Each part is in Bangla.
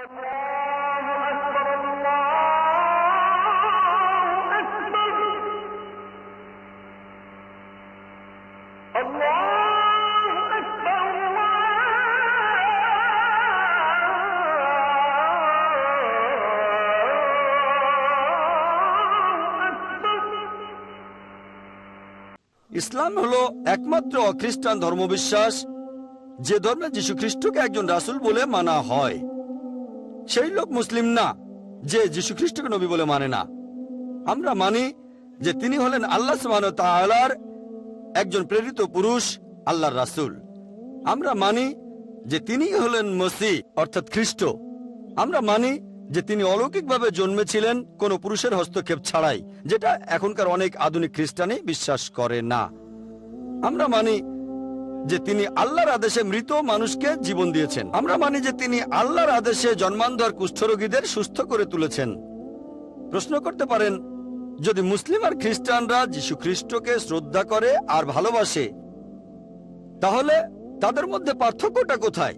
ইসলাম হলো একমাত্র অখ্রিস্টান ধর্মবিশ্বাস যে ধর্মে যীশু খ্রিস্টকে একজন রাসূল বলে মানা হয়। সেই লোক মুসলিম না যে যীশু খ্রিস্টকে নবী বলে মানে না। আমরা মানি যে তিনি হলেন আল্লাহ সুবহানাহু ওয়া তাআলার একজন প্রেরিত পুরুষ, আল্লাহর রাসূল। আমরা মানি যে তিনি হলেন মসিহ অর্থাৎ খ্রিস্ট। আমরা মানি যে তিনি অলৌকিকভাবে জন্মেছিলেন কোনো পুরুষের হস্তক্ষেপ ছাড়াই, যেটা এখনকার অনেক আধুনিক খ্রিস্টানই বিশ্বাস করে না। আমরা মানি যে তিনি আল্লাহর আদেশে মৃত মানুষকে জীবন দিয়েছেন। আমরা মানি যে তিনি আল্লাহর আদেশে জন্মান্ধ কুষ্ঠরোগীদের সুস্থ করে তুলেছেন। প্রশ্ন করতে পারেন, যদি মুসলিম আর খ্রিস্টানরা যীশু খ্রিস্টকে শ্রদ্ধা করে আর ভালোবাসে, তাহলে তাদের মধ্যে পার্থক্যটা কোথায়?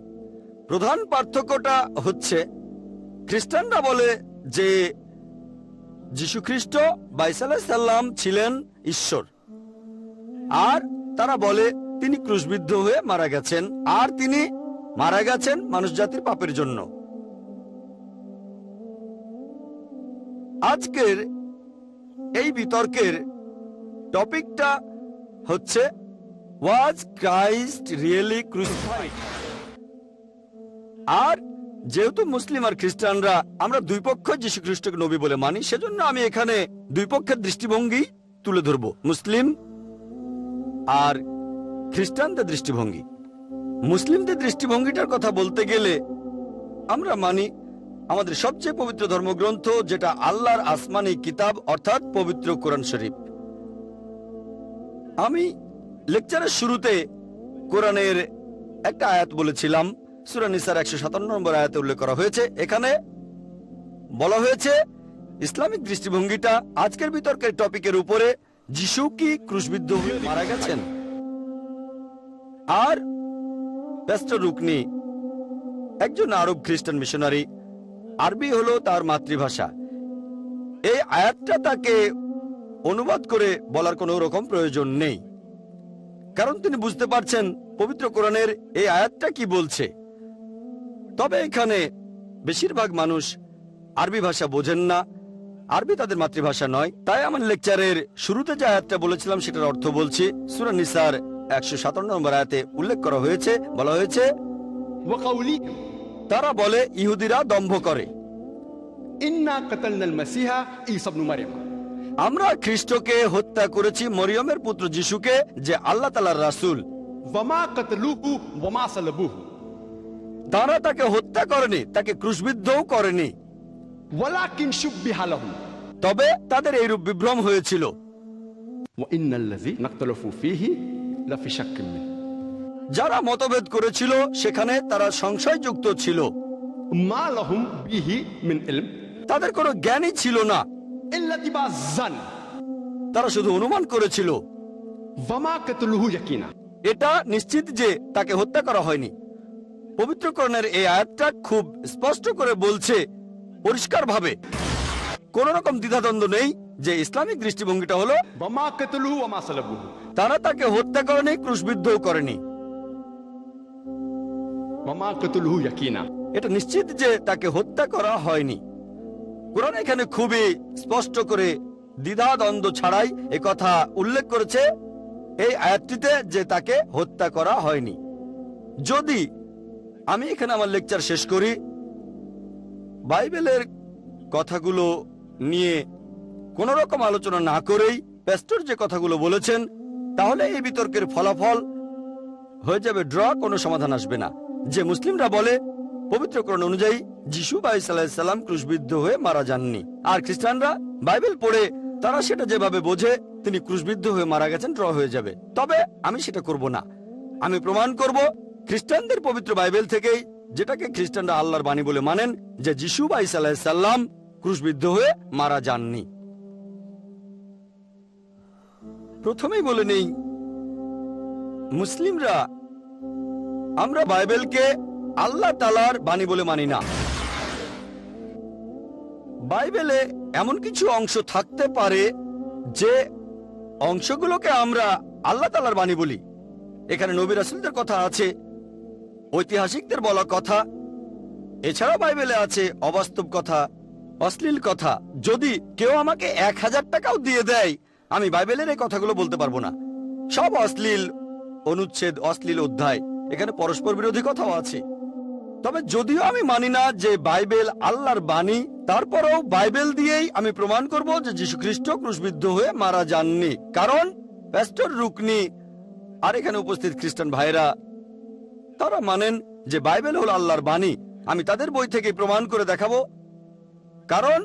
প্রধান পার্থক্যটা হচ্ছে, খ্রিস্টানরা বলে যে যীশু খ্রিস্ট বা ঈসা আলাইহিস সালাম ছিলেন ঈশ্বর, আর তারা বলে তিনি ক্রুশবিদ্ধ হয়ে মারা গেছেন, আর তিনি মারা গেছেন মানুষ জাতির পাপের জন্য। আজকের এই বিতর্কের টপিকটা হচ্ছে, ওয়াজ ক্রাইস্ট রিয়েলি ক্রুসিফাইড? আর যেহেতু মুসলিম আর খ্রিস্টানরা আমরা দুই পক্ষ যীশু খ্রিস্টকে নবী বলে মানি, সেজন্য আমি এখানে দুই পক্ষের দৃষ্টিভঙ্গি তুলে ধরব, মুসলিম আর খ্রিস্টানদের দৃষ্টিভঙ্গি। মুসলিমদের দৃষ্টিভঙ্গিটার কথা বলতে গেলে আমরা মানি আমাদের সবচেয়ে পবিত্র ধর্মগ্রন্থ, যেটা আল্লাহর আসমানি কিতাব অর্থাৎ পবিত্র কোরআন শরীফ। আমি লেকচারের শুরুতে কোরআনের একটা আয়াত বলেছিলাম, সূরা নিসার 157 নম্বর আয়াতে উল্লেখ করা হয়েছে। এখানে বলা হয়েছে ইসলামিক দৃষ্টিভঙ্গিটা আজকের বিতর্কের টপিকের উপরে, যিশু কি ক্রুশবিদ্ধ হয়ে মারা গেছেন? আর প্যাস্টর রুকনি একজন আরব খ্রিস্টান মিশনারি, আরবি হলো তার মাতৃভাষা। এই আয়াতটা তাকে অনুবাদ করে বলার কোনো রকম প্রয়োজন নেই, কারণ তিনি বুঝতে পারছেন পবিত্র কোরআনের এই আয়াতটা কি বলছে। তবে এখানে বেশিরভাগ মানুষ আরবি ভাষা বোঝেন না, আরবি তাদের মাতৃভাষা নয়। তাই আমার লেকচারের শুরুতে যে আয়াতটা বলেছিলাম সেটার অর্থ বলছি। সূরা নিসার 157 নম্বর আয়াতে উল্লেখ করা হয়েছে, বলা হয়েছে, তারা বলে ইহুদিরা দম্ভ করে, আমরা খ্রিস্টকে হত্যা করেছি, মরিয়মের পুত্র যিশুকে, যে আল্লাহ তাআলার রাসূল। তারা তাকে হত্যা করেনি, তাকে ক্রুশবিদ্ধও করেনি, তবে তাদের এইরূপ বিভ্রম হয়েছিল। যারা মতভেদ করেছিল সেখানে তারা সংশয়যুক্ত ছিল, তাদের কোনো জ্ঞানই ছিল না, তারা শুধু অনুমান করেছিল। এটা নিশ্চিত যে তাকে হত্যা করা হয়নি। পবিত্র কোরআনের এই আয়াতটা খুব স্পষ্ট করে বলছে, পরিষ্কার ভাবে, কোন রকম দ্বিধাদ্বন্দ্ব নেই, যে ইসলামিক দৃষ্টিভঙ্গিটা হলো তারা তাকে হত্যা করেনি, ক্রুশবিদ্ধও করেনি। এটা নিশ্চিত যে তাকে হত্যা করা হয়নি। কোরআন এখানে খুবই স্পষ্ট করে দ্বিধাদ্বন্দ্ব ছাড়াই একথা উল্লেখ করেছে এই আয়াতটিতে, যে তাকে হত্যা করা হয়নি। যদি আমি এখানে আমার লেকচার শেষ করি বাইবেলের কথাগুলো নিয়ে কোন রকম আলোচনা না করেই প্যাস্টর যে কথাগুলো বলেছেন, তাহলে এই বিতর্কের ফলাফল হয়ে যাবে ড্র, কোনো সমাধান আসবে না। যে মুসলিমরা বলে পবিত্র কোরআন অনুযায়ী যিশু বা ঈসা আলাইহিস সালাম ক্রুশবিদ্ধ হয়ে মারা যাননি, আর খ্রিস্টানরা বাইবেল পড়ে তারা সেটা যেভাবে বোঝে তিনি ক্রুশবিদ্ধ হয়ে মারা গেছেন, ড্র হয়ে যাবে। তবে আমি সেটা করব না। আমি প্রমাণ করব খ্রিস্টানদের পবিত্র বাইবেল থেকেই, যেটাকে খ্রিস্টানরা আল্লাহর বাণী বলে মানেন, যে যিশু বা ঈসা আলাইহিস সালাম ক্রুশবিদ্ধ হয়ে মারা যাননি। প্রথমেই বলে নেই, মুসলিমরা আমরা বাইবেলকে আল্লাহ তাআলার বাণী বলে মানি না। বাইবেলে এমন কিছু অংশ থাকতে পারে যে অংশগুলোকে আমরা আল্লাহ তাআলার বাণী বলি। এখানে নবী রাসূলদের কথা আছে, ঐতিহাসিকদের বলা কথা, এছাড়া বাইবেলে আছে অবাস্তব কথা, অশ্লীল কথা। যদি কেউ আমাকে 1000 টাকাও দিয়ে দেয়, আমি বাইবেলের এই কথাগুলো বলতে পারবো না। সব অশ্লীল অনুচ্ছেদ, অশ্লীল অধ্যায়। এখানে পরস্পর বিরোধী কথাও আছে। তবে যদিও আমি মানি না যে বাইবেল আল্লাহর বাণী, তারপরেও বাইবেল দিয়েই আমি প্রমাণ করব যে যীশুখ্রিস্ট ক্রুশবিদ্ধ হয়ে মারা যাননি। কারণ প্যাস্টর রুকনি আর এখানে উপস্থিত খ্রিস্টান ভাইরা তারা মানেন যে বাইবেল হল আল্লাহর বাণী। আমি তাদের বই থেকে প্রমাণ করে দেখাবো। কারণ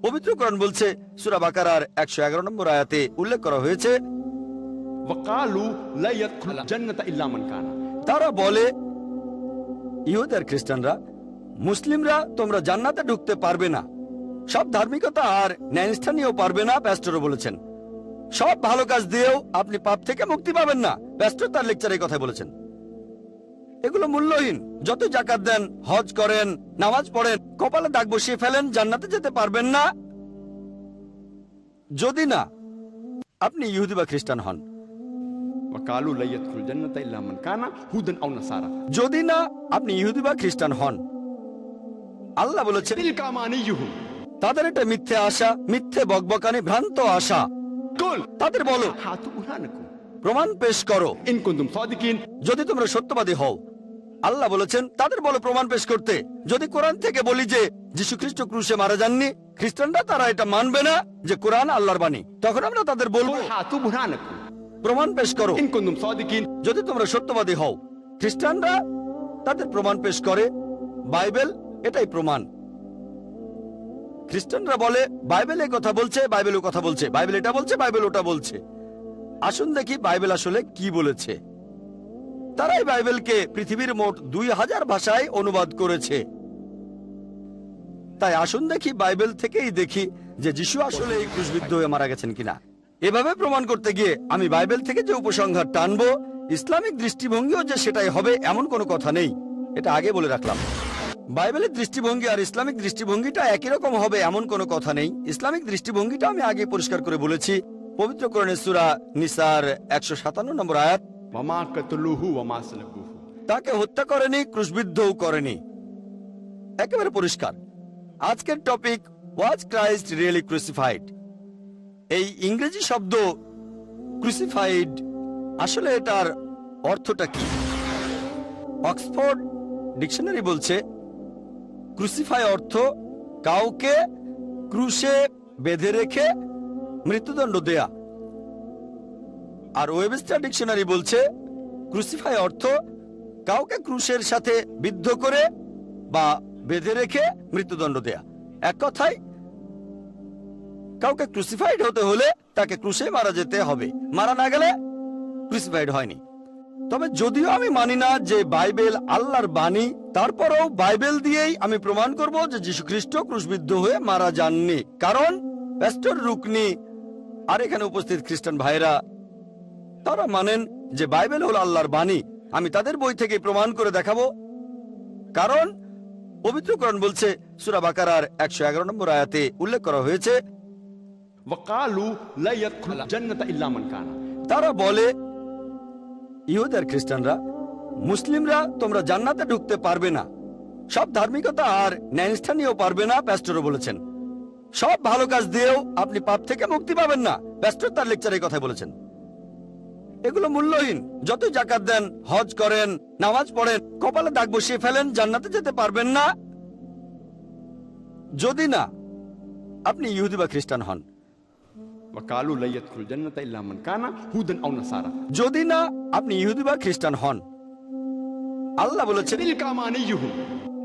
পবিত্র কোরআন বলছে, সূরা বাকারার 111 নম্বর আয়াতে উল্লেখ করা হয়েছে, وقالوا لا يدخل الجنة إلا من كان। তারা বলে, ইহুদ আর খ্রিস্টানরা, মুসলিমরা তোমরা জান্নাতে ঢুকতে পারবে না, সব ধার্মিকতা আর ন্যায়নিষ্ঠা নিয়েও পারবে না। প্যাস্টরও বলেছেন সব ভালো কাজ দিয়েও আপনি পাপ থেকে মুক্তি পাবেন না। প্যাস্টর তার লেকচারে কথা বলেছেন। এগুলো মূল্যহীন। যত জাকাত দেন, হজ করেন, নামাজ পড়েন, কপালে দাগ বসিয়ে ফেলেন, জান্নাতে যেতে পারবেন না যদি না আপনি ইহুদি বা খ্রিস্টান হন। وقالوا لا يدخل الجنة إلا من كان هودا أو نصارى। যদি না আপনি ইহুদি বা খ্রিস্টান হন। আল্লাহ বলেছেন, تلك أمانيهم। তাদের এটা মিথ্যে আশা, মিথ্যে বকবকানি, ভ্রান্ত আশা। قل তাদের বলো, هاتوا برهانكم প্রমাণ পেশ করো إن كنتم صادقين। যদি তোমরা সত্যবাদী হও। আল্লাহ বলেছেন, তাদের বলো প্রমাণ পেশ করতে। যদি কোরআন থেকে বলি যে যীশুখ্রিস্ট ক্রুশে মারা যাননি, খ্রিস্টানরা তারা এটা মানবে না যে কোরআন আল্লাহর বাণী। তখন আমরা তাদের বলবো, قل هاتوا برهانكم প্রমাণ পেশ করো إن كنتم صادقين। যদি তোমরা সত্যবাদী হও। খ্রিস্টানরা তাদের প্রমাণ পেশ করে, বাইবেল এটাই প্রমাণ। খ্রিস্টানরা বলে বাইবেল এই কথা বলছে, বাইবেল ও কথা বলছে, বাইবেল এটা বলছে, বাইবেল ওটা বলছে। আসুন দেখি বাইবেল আসলে কি বলেছে। তারাই বাইবেলকে পৃথিবীর মোট 2000 ভাষায় অনুবাদ করেছে। তাই আসুন দেখি বাইবেল থেকেই দেখি যে যিশু আসলে এই ক্রুশবিদ্ধ হয়ে মারা গেছেন কিনা। এভাবে প্রমাণ করতে গিয়ে আমি বাইবেল থেকে যে উপসংহার টানবো, ইসলামিক দৃষ্টিভঙ্গিও যে সেটাই হবে এমন কোনো কথা নেই। এটা আগে বলে রাখলাম। বাইবেলের দৃষ্টিভঙ্গি আর ইসলামিক দৃষ্টিভঙ্গিটা একই রকম হবে এমন কোনো কথা নেই। ইসলামিক দৃষ্টিভঙ্গিটা আমি আগে পরিষ্কার করে বলেছি। পবিত্র কোরআনের সূরা নিসার 157 নম্বর আয়াত, وما قتلوه وما صلبوه। তাকে হত্যা করেনি, ক্রুশবিদ্ধও করেনি। একেবারে পরিষ্কার। আজকের টপিক, ওয়াজ ক্রাইস্ট রিয়েলি ক্রুসিফাইড। এই ইংরেজি শব্দ ক্রুসিফাইড, আসলে এটার অর্থটা কি? অক্সফোর্ড ডিকশনারি বলছে ক্রুসিফাই অর্থ কাউকে ক্রুশে বেঁধে রেখে মৃত্যুদণ্ড দেয়া। আর ওয়েবস্টার ডিকশনারি বলছে ক্রুসিফাই অর্থ কাউকে ক্রুশের সাথে বিদ্ধ করে বা বেঁধে রেখে মৃত্যুদণ্ড দেয়া। এক কথায়, কাউকে ক্রুসিফাইড হতে হলে তাকে ক্রুশে মারা যেতে হবে, মারা না গেলে ক্রুসিফাইড হয়নি। তবে যদিও আমি মানি না যে বাইবেল আল্লাহর বাণী, তারপরেও বাইবেল দিয়েই আমি প্রমাণ করব যে যীশুখ্রিস্ট ক্রুশবিদ্ধ হয়ে মারা যাননি। কারণ প্যাস্টর রুকনি আর এখানে উপস্থিত খ্রিস্টান ভাইরা তারা মানেন যে বাইবেল হল আল্লাহর বাণী। আমি তাদের বই থেকে প্রমাণ করে দেখাবো। কারণ পবিত্র কোরআন বলছে, সূরা বাকারার 111 নম্বর আয়াতে উল্লেখ করা হয়েছে, وقالوا لا يدخل الجنة إلا من كان। তারা বলে, ইহুদ আর খ্রিস্টানরা, মুসলিমরা তোমরা জান্নাতে ঢুকতে পারবে না, সব ধার্মিকতা আর ন্যায়নিষ্ঠা নিয়েও পারবে না। প্যাস্টরও বলেছেন সব ভালো কাজ দিয়েও আপনি পাপ থেকে মুক্তি পাবেন না। প্যাস্টর তার লেকচারে কথা বলেছেন। এগুলো মূল্যহীন। যত জাকাত দেন, হজ করেন, নামাজ পড়েন, কপালে দাগ বসিয়ে ফেলেন, জান্নাতে যেতে পারবেন না যদি না আপনি ইহুদি বা খ্রিস্টান হন। وقالوا لا يدخل الجنة إلا من كان هودا أو نصارى। যদি না আপনি ইহুদি বা খ্রিস্টান হন। আল্লাহ বলেছেন, تلك أمانيهم।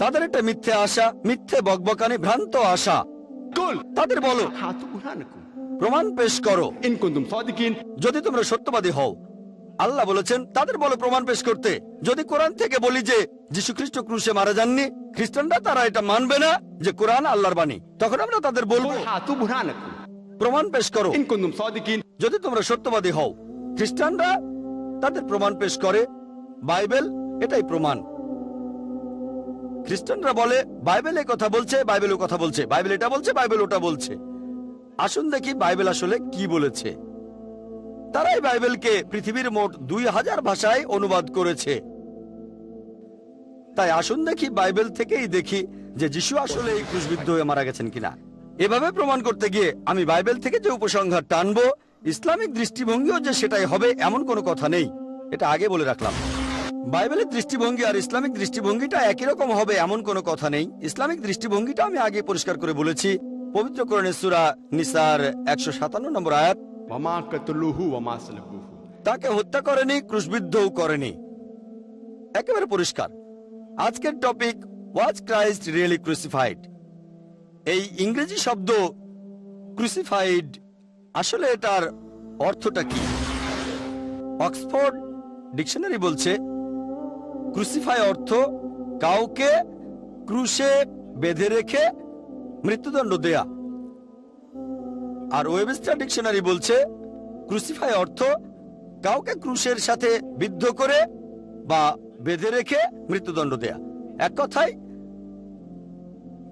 তাদের একটা মিথ্যে আশা, মিথ্যে বকবকানি, ভ্রান্ত আশা। قل তাদের বলো هاتوا برهانكم প্রমাণ পেশ করো إن كنتم صادقين। যদি তোমরা সত্যবাদী হও। আল্লাহ বলেছেন, তাদের বলো প্রমাণ পেশ করতে। যদি কোরআন থেকে বলি যে যীশুখ্রিস্ট ক্রুশে মারা যাননি, খ্রিস্টানরা তারা এটা মানবে না যে কোরআন আল্লাহর বাণী। তখন আমরা তাদের বলবো, قل هاتوا برهانكم প্রমাণ পেশ করো إن كنتم صادقين। যদি তোমরা সত্যবাদী হও। খ্রিস্টানরা তাদের প্রমাণ পেশ করে, বাইবেল এটাই প্রমাণ। খ্রিস্টানরা বলে বাইবেল এই কথা বলছে, বাইবেল ও কথা বলছে, বাইবেল এটা বলছে, বাইবেল ওটা বলছে। আসুন দেখি বাইবেল আসলে কি বলেছে। তারাই বাইবেলকে পৃথিবীর মোট 2000 ভাষায় অনুবাদ করেছে। তাই আসুন দেখি বাইবেল থেকেই দেখি যে যিশু আসলে এই ক্রুশবিদ্ধ হয়ে মারা গেছেন কিনা। এভাবে প্রমাণ করতে গিয়ে আমি বাইবেল থেকে যে উপসংহার টানবো, ইসলামিক দৃষ্টিভঙ্গিও যে সেটাই হবে এমন কোনো কথা নেই, এটা আগে বলে রাখলাম। বাইবেলের দৃষ্টিভঙ্গি আর ইসলামিক দৃষ্টিভঙ্গিটা একই রকম হবে এমন কোনো কথা নেই। ইসলামিক দৃষ্টিভঙ্গিটা আমি আগে পরিষ্কার করে বলেছি। পবিত্র কোরআনের সূরা নিসার 157 নম্বর আয়াত, वमा कतलुहु वमा सलबुहु। তাকে হত্যা করেনি, ক্রুশবিদ্ধও করেনি। একেবারে পরিষ্কার। আজকের টপিক, ওয়াজ ক্রাইস্ট রিয়েলি ক্রুসিফাইড। এই ইংরেজি শব্দ ক্রুসিফাইড, আসলে এটার অর্থটা কি? অক্সফোর্ড ডিকশনারি বলছে ক্রুসিফাই অর্থ কাউকে ক্রুশে বেঁধে রেখে মৃত্যুদণ্ড দেয়া। আর ওয়েবস্টার ডিকশনারি বলছে ক্রুসিফাই অর্থ কাউকে ক্রুশের সাথে বিদ্ধ করে বা বেঁধে রেখে মৃত্যুদণ্ড দেয়া। এক কথায়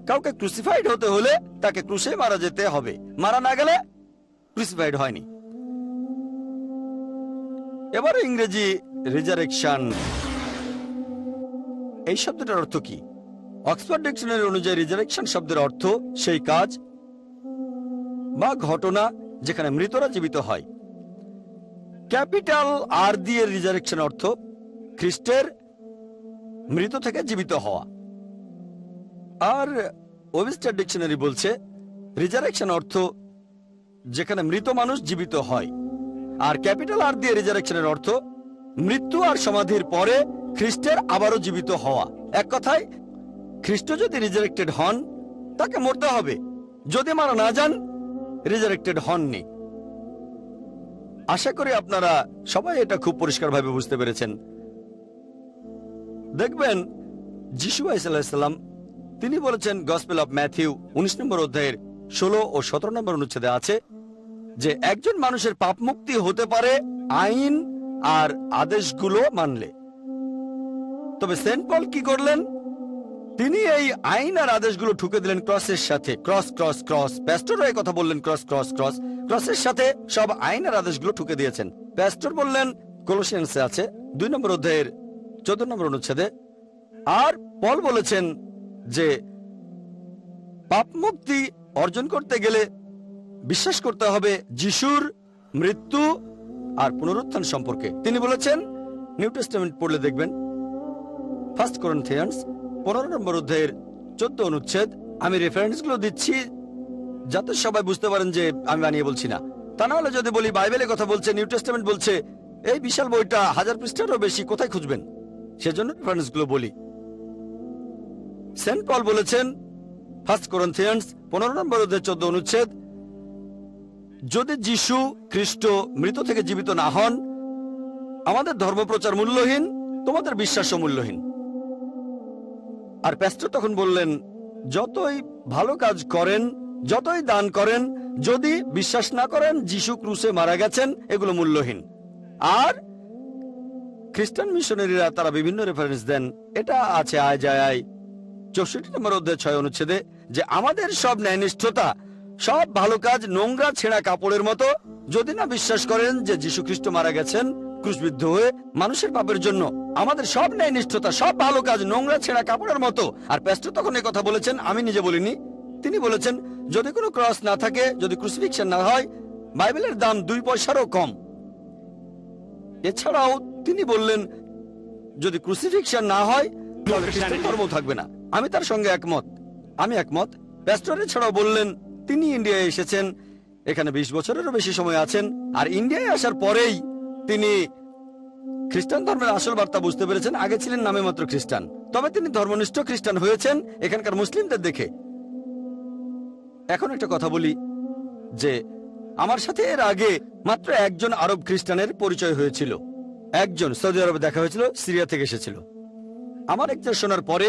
কাউকে ক্রুসিফাইড হতে হলে তাকে ক্রুশে মারা যেতে হবে, মারা না গেলে ক্রুসিফাইড হয়নি। এবারে ইংরেজি রিজারেকশন, এই শব্দটার অর্থ কি? অক্সফোর্ড ডিকশনারি অনুযায়ী রিজারেকশন শব্দের অর্থ সেই কাজ বা ঘটনা যেখানে মৃতরা জীবিত হয়। ক্যাপিটাল আর দিয়ে রিজারেকশন অর্থ খ্রিস্টের মৃত থেকে জীবিত হওয়া। আর ওয়েবস্টার ডিকশনারি বলছে রিজারেকশন অর্থ যেখানে মৃত মানুষ জীবিত হয়। আর ক্যাপিটাল আর দিয়ে রিজারেকশনের অর্থ মৃত্যু আর সমাধির পরে খ্রিস্টের আবারও জীবিত হওয়া। এক কথায় খ্রিস্ট যদি রিজারেক্টেড হন তাকে মরতে হবে, যদি মারা না যান রিজারেক্টেড হননি। আশা করি আপনারা সবাই এটা খুব পরিষ্কারভাবে বুঝতে পেরেছেন। দেখবেন যিশু আলাইহিস সালাম তিনি বলেছেন, গসপেল অফ ম্যাথিউ 19 নম্বর অধ্যায়ের 16 ও 17 নম্বর অনুচ্ছেদে আছে যে একজন মানুষের পাপ মুক্তি হতে পারে আইন আর আদেশগুলো মানলে। তবে সেন্ট পল কি করলেন? তিনি এই আইন আর আদেশগুলো ঠুকে দিলেন ক্রসের সাথে। ক্রস ক্রস ক্রস, প্যাস্টরও এই কথা বললেন, ক্রস ক্রস ক্রস। ক্রসের সাথে সব আইন আর আদেশগুলো ঠুকে দিয়েছেন। প্যাস্টর বললেন কলোসিয়ান্সে আছে 2 নম্বর অধ্যায়ের 14 নম্বর অনুচ্ছেদে। আর পল বলেছেন যে পাপ মুক্তি অর্জন করতে গেলে বিশ্বাস করতে হবে যিশুর মৃত্যু আর পুনরুত্থান সম্পর্কে। তিনি বলেছেন, নিউ টেস্টামেন্ট পড়লে দেখবেন 1 করিন্থিয়ান্স 15 নম্বর অধ্যায়ের 14 অনুচ্ছেদ। আমি রেফারেন্সগুলো দিচ্ছি যাতে সবাই বুঝতে পারেন যে আমি বানিয়ে বলছি না। তা না হলে যদি বলি বাইবেলে কথা বলছে, নিউ টেস্টামেন্ট বলছে, এই বিশাল বইটা 1000 পৃষ্ঠারও বেশি, কোথায় খুঁজবেন? সেজন্য রেফারেন্সগুলো বলি। সেন্ট পল বলেছেন 1 করিন্থিয়ান্স 15 নম্বর অধ্যায় 14 অনুচ্ছেদ, যদি যিশু খ্রিস্ট মৃত থেকে জীবিত না হন আমাদের ধর্মপ্রচার মূল্যহীন, তোমাদের বিশ্বাসও মূল্যহীন। আর প্যাস্টর তখন বললেন, যতই ভালো কাজ করেন, যতই দান করেন, যদি বিশ্বাস না করেন যিশু ক্রুশে মারা গেছেন, এগুলো মূল্যহীন। আর খ্রিস্টান মিশনারিরা তারা বিভিন্ন রেফারেন্স দেন। এটা আছে আয়জায় 64 নম্বর অধ্যায় 6 অনুচ্ছেদে যে আমাদের সব ন্যায়নিষ্ঠতা, সব ভালো কাজ নোংরা ছেঁড়া কাপড়ের মতো, যদি না বিশ্বাস করেন যে যীশু খ্রিস্ট মারা গেছেন ক্রুশবিদ্ধ হয়ে মানুষের পাপের জন্য। আমাদের সব ন্যায়নিষ্ঠতা, সব ভালো কাজ নোংরা ছেঁড়া কাপড়ের মতো। আর প্যাস্টর তখন এই কথা বলেছেন, আমি নিজে বলিনি, তিনি বলেছেন যদি কোনো ক্রস না থাকে, যদি ক্রুসিফিকশন না হয়, বাইবেলের দাম 2 পয়সারও কম। এছাড়াও তিনি বললেন যদি ক্রুসিফিকশন না হয় তাহলে খ্রিস্টান ধর্ম থাকবে না। আমি তার সঙ্গে একমত, আমি একমত। প্যাস্টর এছাড়াও বললেন তিনি ইন্ডিয়ায় এসেছেন, এখানে 20 বছরেরও বেশি সময় আছেন। আর ইন্ডিয়ায় আসার পরেই তিনি খ্রিস্টান ধর্মের আসল বার্তা বুঝতে পেরেছেন। আগে ছিলেন নামে মাত্র খ্রিস্টান, তবে তিনি ধর্মনিষ্ঠ খ্রিস্টান হয়েছেন এখানকার মুসলিমদের দেখে। এখন একটা কথা বলি যে আমার সাথে এর আগে মাত্র একজন আরব খ্রিস্টানের পরিচয় হয়েছিল। একজন সৌদি আরবে দেখা হয়েছিল, সিরিয়া থেকে এসেছিল। আমার একজন শোনার পরে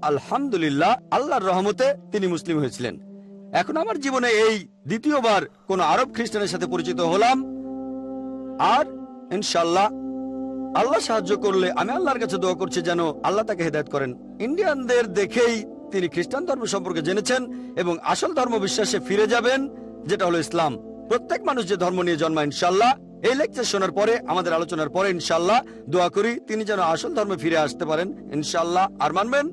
আলহামদুলিল্লাহ আল্লাহর রহমতে তিনি মুসলিম হয়েছিলেন। এখন আমার জীবনে এই দ্বিতীয়বার কোন আরব খ্রিস্টানের সাথে পরিচিত হলাম। আর ইনশাল্লাহ আল্লাহ সাহায্য করলে আমি আল্লাহর কাছে দোয়া করছি যেন আল্লাহ তাকে হেদায়েত করেন। ইন্ডিয়ানদের দেখেই তিনি খ্রিস্টান ধর্ম সম্পর্কে জেনেছেন এবং আসল ধর্ম বিশ্বাসে ফিরে যাবেন, যেটা হলো ইসলাম। প্রত্যেক মানুষ যে ধর্ম নিয়ে জন্মায়, ইনশাল্লাহ এই লেকচার শোনার পরে, আমাদের আলোচনার পরে ইনশাল্লাহ দোয়া করি তিনি যেন আসল ধর্মে ফিরে আসতে পারেন ইনশাল্লাহ। আর মানবেন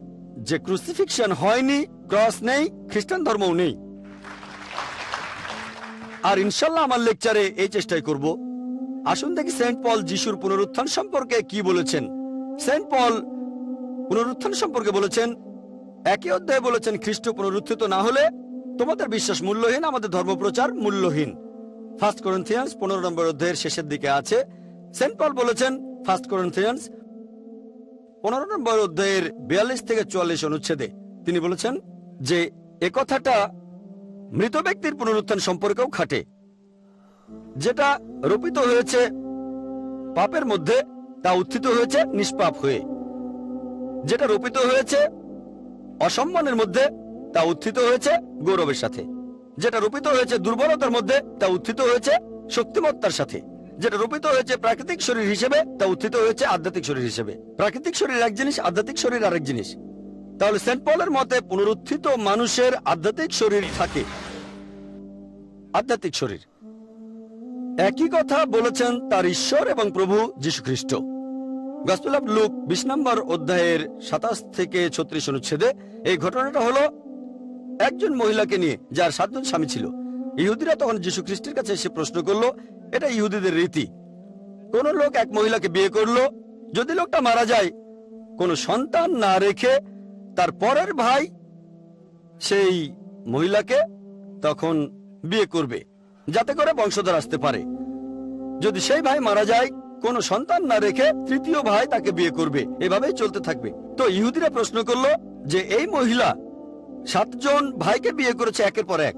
যে ক্রুসিফিকশন হয়নি, ক্রস নেই, খ্রিস্টান ধর্মও নেই। আর ইনশাল্লাহ আমার লেকচারে এই চেষ্টাই করব। আসুন দেখি সেন্ট পল যিশুর পুনরুত্থান সম্পর্কে কি বলেছেন। সেন্ট পল পুনরুত্থান সম্পর্কে বলেছেন, একই অধ্যায়ে বলেছেন, খ্রিস্ট পুনরুত্থিত না হলে তোমাদের বিশ্বাস মূল্যহীন, আমাদের ধর্মপ্রচার মূল্যহীন। 1 করিন্থিয়ান্স 15 নম্বর অধ্যায়ের শেষের দিকে আছে। সেন্ট পল বলেছেন 1 করিন্থিয়ান্স 15 নম্বর অধ্যায়ের 42 থেকে 44 অনুচ্ছেদে, তিনি বলেছেন যে এ কথাটা মৃত ব্যক্তির পুনরুত্থান সম্পর্কেও খাটে। যেটা রোপিত হয়েছে পাপের মধ্যে তা উত্থিত হয়েছে নিষ্পাপ হয়ে, যেটা রোপিত হয়েছে অসম্মানের মধ্যে তা উত্থিত হয়েছে গৌরবের সাথে, যেটা রোপিত হয়েছে দুর্বলতার মধ্যে তা উত্থিত হয়েছে শক্তিমত্তার সাথে, যেটা রোপিত হয়েছে প্রাকৃতিক শরীর হিসেবে তা উত্থিত হয়েছে আধ্যাত্মিক শরীর হিসেবে। প্রাকৃতিক শরীর এক জিনিস, আধ্যাত্মিক শরীর আরেক জিনিস। তাহলে সেন্ট পলের মতে পুনরুত্থিত মানুষের আধ্যাত্মিক শরীর থাকে, আধ্যাত্মিক শরীর। একই কথা বলেছেন তার ঈশ্বর এবং প্রভু যীশু খ্রিস্ট। গসপেল অফ লুক 20 নম্বর অধ্যায়ের 27 থেকে 36 অনুচ্ছেদে এই ঘটনাটা হলো একজন মহিলাকে নিয়ে যার 7 জন স্বামী ছিল। ইহুদিরা তখন যীশু খ্রিস্টের কাছে এসে প্রশ্ন করলো, এটা ইহুদিদের রীতি, কোন লোক এক মহিলাকে বিয়ে করলো, যদি লোকটা মারা যায় কোনো সন্তান না রেখে তার পরের ভাই সেই মহিলাকে তখন বিয়ে করবে, যাতে করে বংশধর আসতে পারে। যদি সেই ভাই মারা যায় কোনো সন্তান না রেখে তৃতীয় ভাই তাকে বিয়ে করবে, এভাবেই চলতে থাকবে। তো ইহুদিরা প্রশ্ন করলো যে এই মহিলা 7 জন ভাইকে বিয়ে করেছে একের পর এক,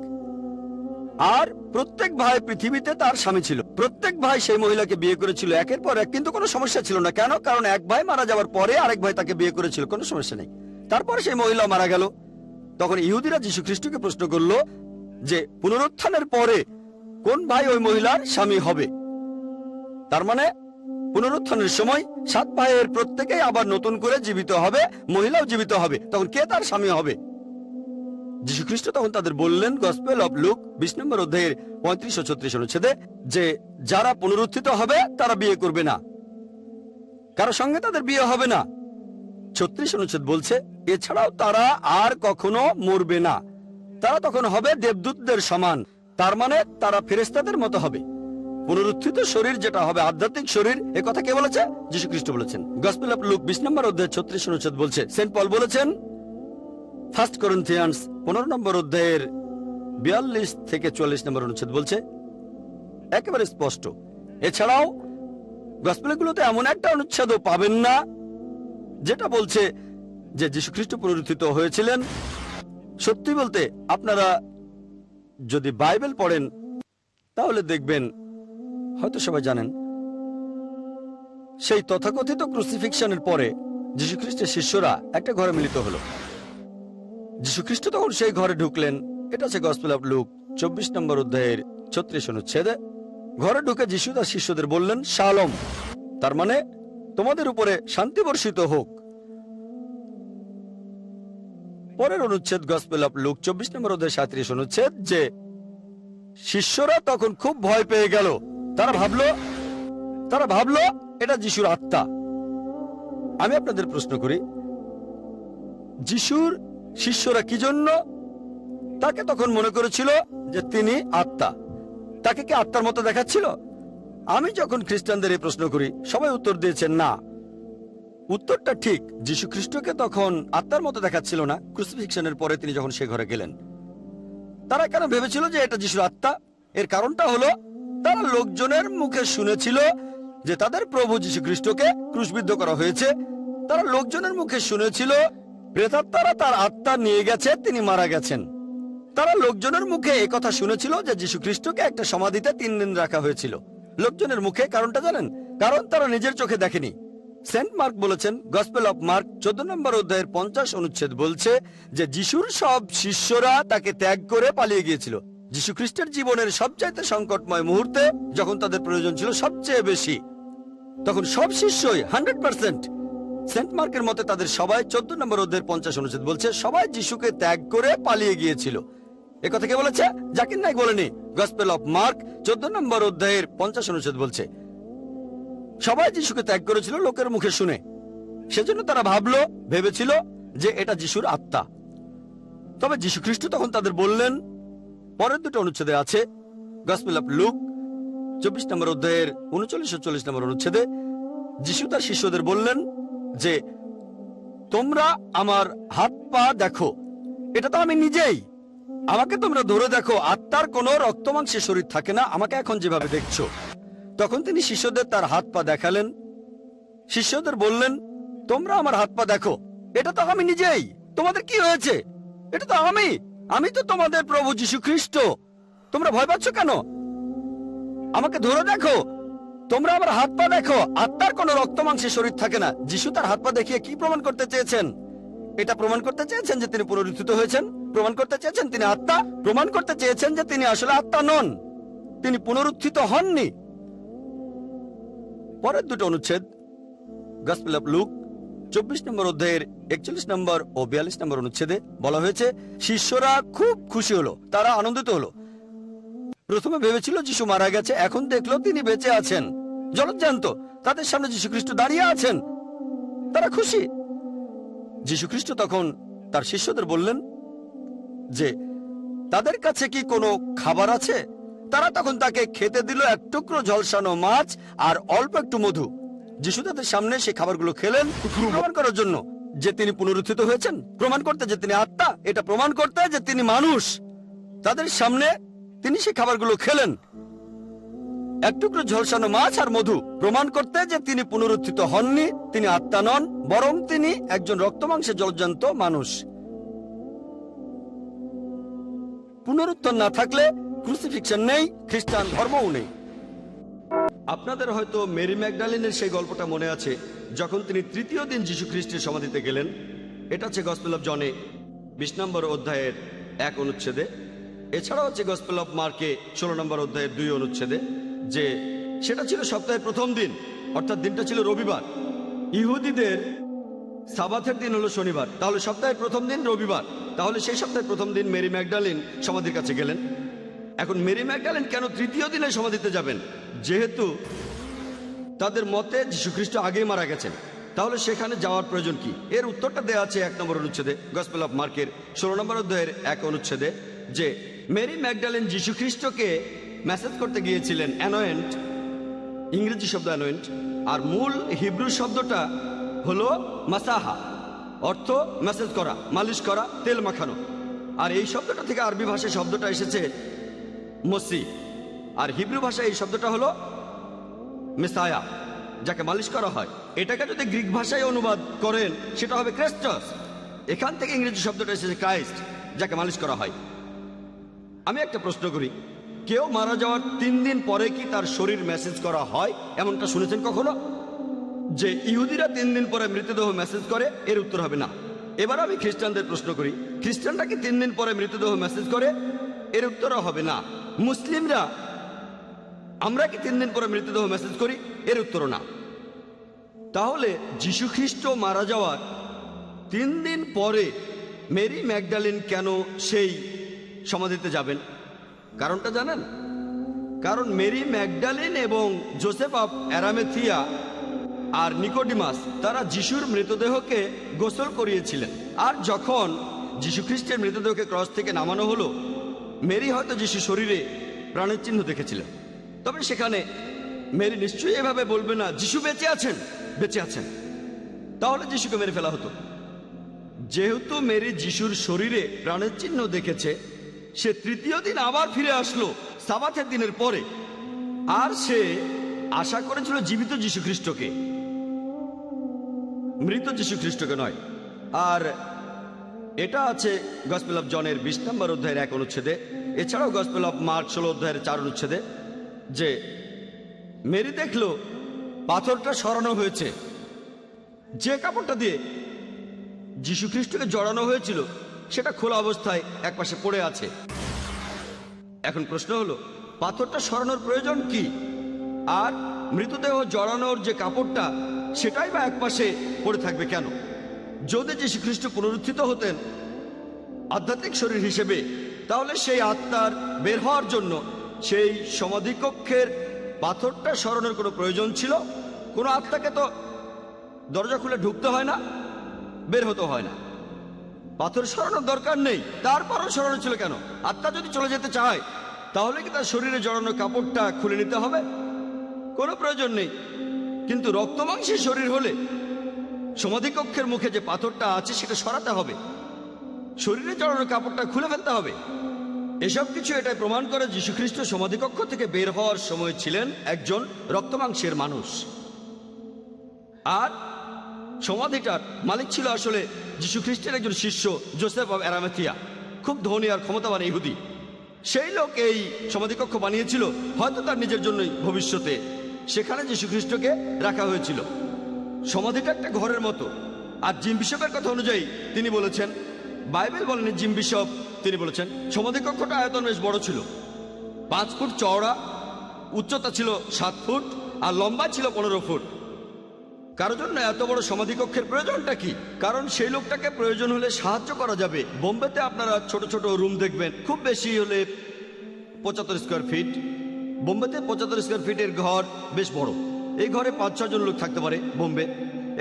আর প্রত্যেক ভাই পৃথিবীতে তার স্বামী ছিল, প্রত্যেক ভাই সেই মহিলাকে বিয়ে করেছিল একের পর এক, কিন্তু কোনো সমস্যা ছিল না। কেন? কারণ এক ভাই মারা যাওয়ার পরে আরেক ভাই তাকে বিয়ে করেছিল, কোনো সমস্যা নেই। তারপরে সেই মহিলা মারা গেল। তখন ইহুদিরা যীশু খ্রিস্টকে প্রশ্ন করলো যে পুনরুত্থানের পরে কোন ভাই ওই মহিলার স্বামী হবে। তার মানে পুনরুত্থানের সময় 7 ভাইয়ের প্রত্যেকেই আবার নতুন করে জীবিত হবে, মহিলাও জীবিত হবে, তখন কে তার স্বামী হবে? যীশু খ্রিস্ট তখন তাদের বললেন, গসপেল অফ লুক 20 নম্বর অধ্যায়ের 35 ও 36 অনুচ্ছেদে, যে যারা পুনরুত্থিত হবে তারা বিয়ে করবে না, কারো সঙ্গে তাদের বিয়ে হবে না। 36 অনুচ্ছেদ বলছে, এছাড়াও তারা আর কখনো মরবে না, তারা তখন হবে দেবদূতদের সমান। তার মানে তারা ফেরেশতাদের মতো হবে। পুনরুত্থিত শরীর যেটা হবে আধ্যাত্মিক শরীর, এ কথা কে বলেছে? যীশু খ্রিস্ট বলেছেন। গসপেল অফ লুক 20 নম্বর অধ্যায় 36 অনুচ্ছেদ বলছে, সেন্ট পল বলেছেন 1 করিন্থিয়ান্স 15 নম্বর অধ্যায়ের 42 থেকে 44 নম্বর অনুচ্ছেদ বলছে একেবারে স্পষ্ট। এছাড়াও গসপেলগুলোতে এমন একটা অনুচ্ছেদও পাবেন না যেটা বলছে যে যীশু খ্রিস্ট পুনরুত্থিত হয়েছিলেন। সত্যি বলতে আপনারা যদি বাইবেল পড়েন তাহলে দেখবেন, হয়তো সবাই জানেন, সেই তথাকথিত ক্রুসিফিকশনের পরে যীশু খ্রিস্টের শিষ্যরা একটা ঘরে মিলিত হলো। যীশু খ্রিস্ট তখন সেই ঘরে ঢুকলেন। এটা আছে গসপেল অফ লুক 24 নম্বর অধ্যায়ের 36 অনুচ্ছেদে। ঘরে ঢুকে যীশু তার শিষ্যদের বললেন, শালম, তার মানে তোমাদের উপরে শান্তি বর্ষিত হোক। পরের অনুচ্ছেদ গসপেল অফ লুক 24 নম্বর অধ্যায় 37 অনুচ্ছেদ, যে শিষ্যরা তখন খুব ভয় পেয়ে গেল। তারা ভাবলো এটা যিশুর আত্মা। আমি আপনাদের প্রশ্ন করি, যিশুর শিষ্যরা কি জন্য তাকে তখন মনে করেছিল যে তিনি আত্মা? তাকে কি আত্মার মতো দেখাচ্ছিল? আমি যখন খ্রিস্টানদের এই প্রশ্ন করি, সবাই উত্তর দিয়েছেন না। উত্তরটা ঠিক, যীশু খ্রিস্টকে তখন আত্মার মতো দেখাচ্ছিল না। ক্রুসিফিকশনের পরে তিনি যখন সে ঘরে গেলেন, তারা কেন ভেবেছিল যে এটা যিশুর আত্মা? এর কারণটা হলো তারা লোকজনের মুখে শুনেছিল যে তাদের প্রভু যীশু খ্রিস্টকে ক্রুশবিদ্ধ করা হয়েছে। তারা লোকজনের মুখে শুনেছিল প্রেতাত্মারা তার আত্মা নিয়ে গেছে, তিনি মারা গেছেন। তারা লোকজনের মুখে এই কথা শুনেছিল যে যীশু খ্রিস্টকে একটা সমাধিতে 3 দিন রাখা হয়েছিল। লোকজনের মুখে। কারণটা জানেন? কারণ তারা নিজের চোখে দেখেনি। সেন্ট মার্ক বলেছেন, গসপেল অফ মার্ক 14 নম্বর অধ্যায়ের 50 অনুচ্ছেদ বলছে যে যিশুর সব শিষ্যরা তাকে ত্যাগ করে পালিয়ে গিয়েছিল। যীশু খ্রিস্টের জীবনের সবচাইতে সংকটময় মুহূর্তে, যখন তাদের প্রয়োজন ছিল সবচেয়ে বেশি, তখন সব শিষ্যই 100%, সেন্ট মার্কের মতে তাদের সবাই 14 নম্বর অধ্যায়ের 50 অনুচ্ছেদ বলছে সবাই যিশুকে ত্যাগ করে পালিয়ে গিয়েছিল। একথা কে বলেছে? জাকির নাইক বলেনি। গসপেল অফ মার্ক 14 নম্বর অধ্যায়ের 50 অনুচ্ছেদ বলছে সবাই যিশুকে ত্যাগ করেছিল লোকের মুখে শুনে। সেজন্য তারা ভেবেছিল যে এটা যিশুর আত্মা। তবে যিশু খ্রিস্ট তখন তাদের বললেন, পরের দুটো অনুচ্ছেদে আছে, গসপেল অফ লুক 24 নম্বর অধ্যায়ের 39 ও 40 নম্বর অনুচ্ছেদে যিশু তার শিষ্যদের বললেন যে তোমরা আমার হাত পা দেখো, এটা তো আমি নিজেই। আমাকে তোমরা ধরে দেখো, আত্মার কোনো রক্তমাংসের শরীর থাকে না আমাকে এখন যেভাবে দেখছো। তখন তিনি শিষ্যদের তার হাত পা দেখালেন। শিষ্যদের বললেন, তোমরা আমার হাত পা দেখো, এটা তো আমি নিজেই। তোমাদের কি হয়েছে? এটা তো আমি তো তোমাদের প্রভু যিশু খ্রিস্ট। তোমরা ভয় পাচ্ছ কেন? আমাকে ধরে দেখো, তোমরা আমার হাত পা দেখো। আত্মার কোনো রক্তমাংসের শরীর থাকে না। যিশু তার হাত পা দেখিয়ে কি প্রমাণ করতে চেয়েছেন? এটা প্রমাণ করতে চেয়েছেন যে তিনি পুনরুত্থিত হয়েছেন, প্রমাণ করতে চেয়েছেন তিনি আত্মা, প্রমাণ করতে চেয়েছেন যে তিনি আসলে আত্মা নন, তিনি পুনরুত্থিত হননি। পরের দুটো অনুচ্ছেদ গসপেল অফ লুক 24 নম্বর অধ্যায়ের 41 নম্বর ও 42 নম্বর অনুচ্ছেদে বলা হয়েছে শিষ্যরা খুব খুশি হলো, তারা আনন্দিত হলো। প্রথমে ভেবেছিল যিশু মারা গেছে, এখন দেখলো তিনি বেঁচে আছেন, জলজ্জান্ত। তাদের সামনে যীশু খ্রিস্ট দাঁড়িয়ে আছেন, তারা খুশি। যীশু খ্রিস্ট তখন তার শিষ্যদের বললেন যে তাদের কাছে কি কোনো খাবার আছে? তারা তখন তাকে খেতে দিল এক টুকরো ঝলসানো মাছ আর অল্প একটু মধু। যিশু তাদের সামনে সেই খাবারগুলো খেলেন প্রমাণ করার জন্য যে তিনি পুনরুত্থিত হয়েছেন, প্রমাণ করতে যে তিনি আত্মা, এটা প্রমাণ করতে যে তিনি মানুষ। তাদের সামনে তিনি সেই খাবারগুলো খেলেন, এক টুকরো ঝলসানো মাছ আর মধু, প্রমাণ করতে যে তিনি পুনরুত্থিত হননি, তিনি আত্মা নন, বরং তিনি একজন রক্তমাংসে জলজান্ত মানুষ। পুনরুত্থান না থাকলে ক্রুসিফিকশন নেই, খ্রিস্টান ধর্মও নেই। আপনাদের হয়তো মেরি ম্যাগডালিনের সেই গল্পটা মনে আছে, যখন তিনি তৃতীয় দিন যীশু খ্রিস্টের সমাধিতে গেলেন। এটা হচ্ছে গসপেল অফ জনে 20 নম্বর অধ্যায়ের 1 অনুচ্ছেদে। এছাড়াও হচ্ছে গসপেল অফ মার্কে 16 নম্বর অধ্যায়ের 2 অনুচ্ছেদে, যে সেটা ছিল সপ্তাহের প্রথম দিন, অর্থাৎ দিনটা ছিল রবিবার। ইহুদিদের সাবাথের দিন হলো শনিবার, তাহলে সপ্তাহের প্রথম দিন রবিবার। তাহলে সেই সপ্তাহের প্রথম দিন মেরি ম্যাগডালিন সমাধির কাছে গেলেন। এখন মেরি ম্যাগডালিন কেন তৃতীয় দিনে সমাধিতে যাবেন? যেহেতু তাদের মতে যীশুখ্রিস্ট আগেই মারা গেছেন, তাহলে সেখানে যাওয়ার প্রয়োজন কি? এর উত্তরটা দেওয়া আছে 1 নম্বর অনুচ্ছেদে, গসপেল অফ মার্কের 16 নম্বর অধ্যায়ের 1 অনুচ্ছেদে, যে মেরি ম্যাগডালিন যীশুখ্রিস্টকে মেসেজ করতে গিয়েছিলেন। অ্যানোয়েন্ট, ইংরেজি শব্দ অ্যানোয়েন্ট, আর মূল হিব্রু শব্দটা হলো মাসাহা, অর্থ মেসেজ করা, মালিশ করা, তেল মাখানো। আর এই শব্দটা থেকে আরবি ভাষায় শব্দটা এসেছে মসি, আর হিব্রু ভাষায় এই শব্দটা হলো মেসায়া, যাকে মালিশ করা হয়। এটাকে যদি গ্রিক ভাষায় অনুবাদ করেন সেটা হবে ক্রাইস্টস। এখান থেকে ইংরেজি শব্দটা এসেছে ক্রাইস্ট, যাকে মালিশ করা হয়। আমি একটা প্রশ্ন করি, কেউ মারা যাওয়ার 3 দিন পরে কি তার শরীর মেসেজ করা হয়? এমনটা শুনেছেন কখনো? যে ইহুদিরা 3 দিন পরে মৃতদেহ মেসেজ করে? এর উত্তর হবে না। এবার আমি খ্রিস্টানদের প্রশ্ন করি, খ্রিস্টানরা কি 3 দিন পরে মৃতদেহ মেসেজ করে? এর উত্তরও হবে না। মুসলিমরা, আমরা কি 3 দিন পরে মৃতদেহ মেসেজ করি? এর উত্তরও না। তাহলে যীশু খ্রিস্ট মারা যাওয়ার 3 দিন পরে মেরি ম্যাগডালিন কেন সেই সমাধিতে যাবেন? কারণটা জানেন? কারণ মেরি ম্যাগডালিন এবং জোসেফ অফ অ্যারামেথিয়া আর নিকোডিমাস, তারা যিশুর মৃতদেহকে গোসল করিয়েছিলেন। আর যখন যীশু খ্রিস্টের মৃতদেহকে ক্রস থেকে নামানো হলো, মেরি হয়তো যিশু শরীরে প্রাণের চিহ্ন দেখেছিলেন। তবে সেখানে মেরি নিশ্চয়ই এভাবে বলবে না যিশু বেঁচে আছেন, বেঁচে আছেন, তাহলে যিশুকে মেরে ফেলা হতো। যেহেতু মেরি যিশুর শরীরে প্রাণের চিহ্ন দেখেছে, সে তৃতীয় দিন আবার ফিরে আসলো সাবাথের দিনের পরে, আর সে আশা করেছিল জীবিত যীশু খ্রিস্টকে, মৃত যীশু খ্রিস্টকে নয়। আর এটা আছে গসপেল অফ জনের 20 নম্বর অধ্যায়ের 1 অনুচ্ছেদে। এছাড়াও গসপেল অফ মার্ক 16 অধ্যায়ের 4 অনুচ্ছেদে, যে মেরি দেখলো পাথরটা সরানো হয়েছে। যে কাপড়টা দিয়ে যীশু খ্রিস্টকে জড়ানো হয়েছিল সেটা খোলা অবস্থায় একপাশে পড়ে আছে। এখন প্রশ্ন হলো, পাথরটা সরানোর প্রয়োজন কি? আর মৃতদেহ জড়ানোর যে কাপড়টা সেটাই বা একপাশে পড়ে থাকবে কেন? যদি যীশু খ্রিস্ট পুনরুত্থিত হতেন আধ্যাত্মিক শরীর হিসেবে, তাহলে সেই আত্মার বের হওয়ার জন্য সেই সমাধিকক্ষের পাথরটা সরানোর কোনো প্রয়োজন ছিল? কোনো আত্মাকে তো দরজা খুলে ঢুকতে হয় না, বের হতে হয় না, পাথর সরানোর দরকার নেই। তারপরও সরানো ছিল কেন? আত্মা যদি চলে যেতে চায় তাহলে কি তার শরীরে জড়ানো কাপড়টা খুলে নিতে হবে? কোনো প্রয়োজন নেই। কিন্তু রক্তমাংসী শরীর হলে সমাধিকক্ষের মুখে যে পাথরটা আছে সেটা সরাতে হবে, শরীরে জড়ানো কাপড়টা খুলে ফেলতে হবে। এসব কিছু এটাই প্রমাণ করে যীশুখ্রিস্ট সমাধিকক্ষ থেকে বের হওয়ার সময় ছিলেন একজন রক্তমাংসের মানুষ। আর সমাধিটার মালিক ছিল আসলে যীশুখ্রিস্টের একজন শিষ্য, জোসেফ অব অ্যারামাথিয়া, খুব ধনী আর ক্ষমতাবান ইহুদি। সেই লোক এই সমাধিকক্ষ বানিয়েছিল হয়তো তার নিজের জন্যই। ভবিষ্যতে সেখানে যীশুখ্রিস্টকে রাখা হয়েছিল। সমাধিটা একটা ঘরের মতো। আর জিম বিশপের কথা অনুযায়ী তিনি বলেছেন, বাইবেল বলেনি, জিম বিশপ তিনি বলেছেন সমাধিকক্ষটা আয়তন বেশ বড় ছিল, 5 ফুট চওড়া, উচ্চতা ছিল 7 ফুট আর লম্বা ছিল 15 ফুট। কারোর জন্য এত বড় সমাধিকক্ষের প্রয়োজনটা কি? কারণ সেই লোকটাকে প্রয়োজন হলে সাহায্য করা যাবে। বোম্বেতে আপনারা ছোট ছোট রুম দেখবেন, খুব বেশি হলে 75 স্কোয়ার ফিট। বোম্বেতে 75 স্কোয়ার ফিটের ঘর বেশ বড়। এই ঘরে 5-6 জন লোক থাকতে পারে বোম্বে।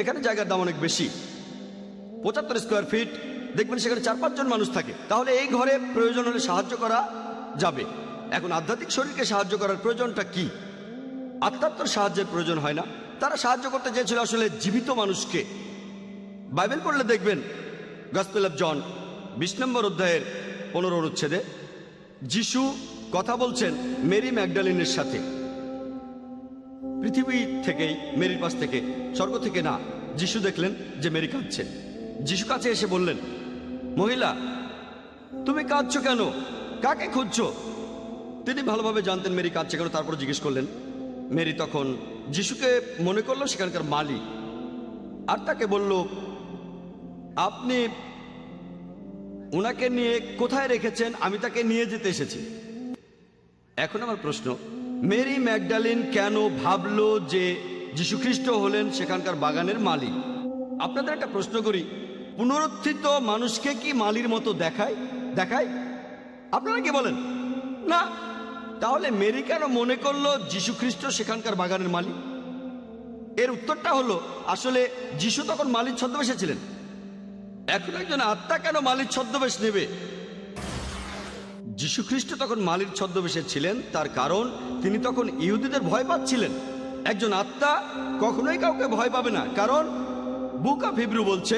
এখানে জায়গার দাম অনেক বেশি। 75 স্কোয়ার ফিট দেখবেন সেখানে 4-5 জন মানুষ থাকে। তাহলে এই ঘরে প্রয়োজন হলে সাহায্য করা যাবে। এখন আধ্যাত্মিক শরীরকে সাহায্য করার প্রয়োজনটা কি? আত্মার তো সাহায্যের প্রয়োজন হয় না। তারা সাহায্য করতে চেয়েছিল আসলে জীবিত মানুষকে। বাইবেল পড়লে দেখবেন গসপেল অফ জন 20 নম্বর অধ্যায়ের 15 অনুচ্ছেদে যিশু কথা বলছেন মেরি ম্যাগডালিনের সাথে। পৃথিবী থেকেই, মেরির পাশ থেকে, স্বর্গ থেকে না, যিশু দেখলেন যে মেরি কাঁদছেন। যিশু কাছে এসে বললেন, মহিলা তুমি কাঁদছো কেন? কাকে খুঁজছো? তিনি ভালোভাবে জানতেন মেরি কাঁদছে কেন, তারপর জিজ্ঞেস করলেন। মেরি তখন যিশুকে মনে করলো সেখানকার মালিক, আর তাকে বলল, আপনি ওনাকে নিয়ে কোথায় রেখেছেন? আমি তাকে নিয়ে যেতে এসেছি। এখন আমার প্রশ্ন, মেরি ম্যাগডালিন কেন ভাবলো যে যীশুখ্রিস্ট হলেন সেখানকার বাগানের মালিক? আপনাদের একটা প্রশ্ন করি, পুনরুত্থিত মানুষকে কি মালির মতো দেখায়? আপনারা কি বলেন? না। তাহলে মেরি কেন মনে করলো যীশুখ্রিস্ট সেখানকার বাগানের মালিক? এর উত্তরটা হলো, আসলে যিশু তখন মালির ছদ্মবেশে ছিলেন। এখন একজন আত্মা কেন মালির ছদ্মবেশ নেবে? যীশুখ্রিস্ট তখন মালির ছদ্মবেশে ছিলেন, তার কারণ তিনি তখন ইহুদিদের ভয় পাচ্ছিলেন। একজন আত্মা কখনোই কাউকে ভয় পাবে না, কারণ বুক অফ হিব্রু বলছে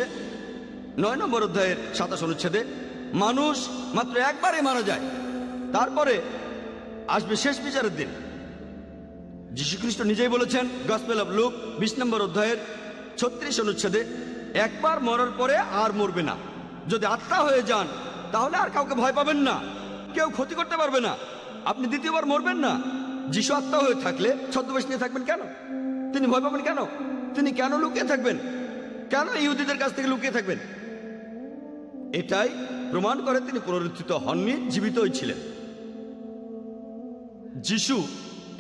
9 নম্বর অধ্যায়ের 27 অনুচ্ছেদে মানুষ মাত্র একবারই মারা যায়, তারপরে আসবে শেষ বিচারের দিন। যীশুখ্রিস্ট নিজেই বলেছেন গসপেল অফ লুক 20 নম্বর অধ্যায়ের 36 অনুচ্ছেদে, একবার মরার পরে আর মরবে না। যদি আত্মা হয়ে যান তাহলে আর কাউকে ভয় পাবেন না, কেউ ক্ষতি করতে পারবে না, আপনি দ্বিতীয়বার মরবেন না। যিশু আত্মা হয়ে থাকলে ছদ্মবেশ নিয়ে থাকবেন কেন? তিনি ভয় পাবেন কেন? তিনি কেন লুকিয়ে থাকবেন? কেন ইহুদিদের কাছ থেকে লুকিয়ে থাকবেন? এটাই প্রমাণ করে তিনি পুনরুত্থিত হননি, জীবিতই ছিলেন। যিশু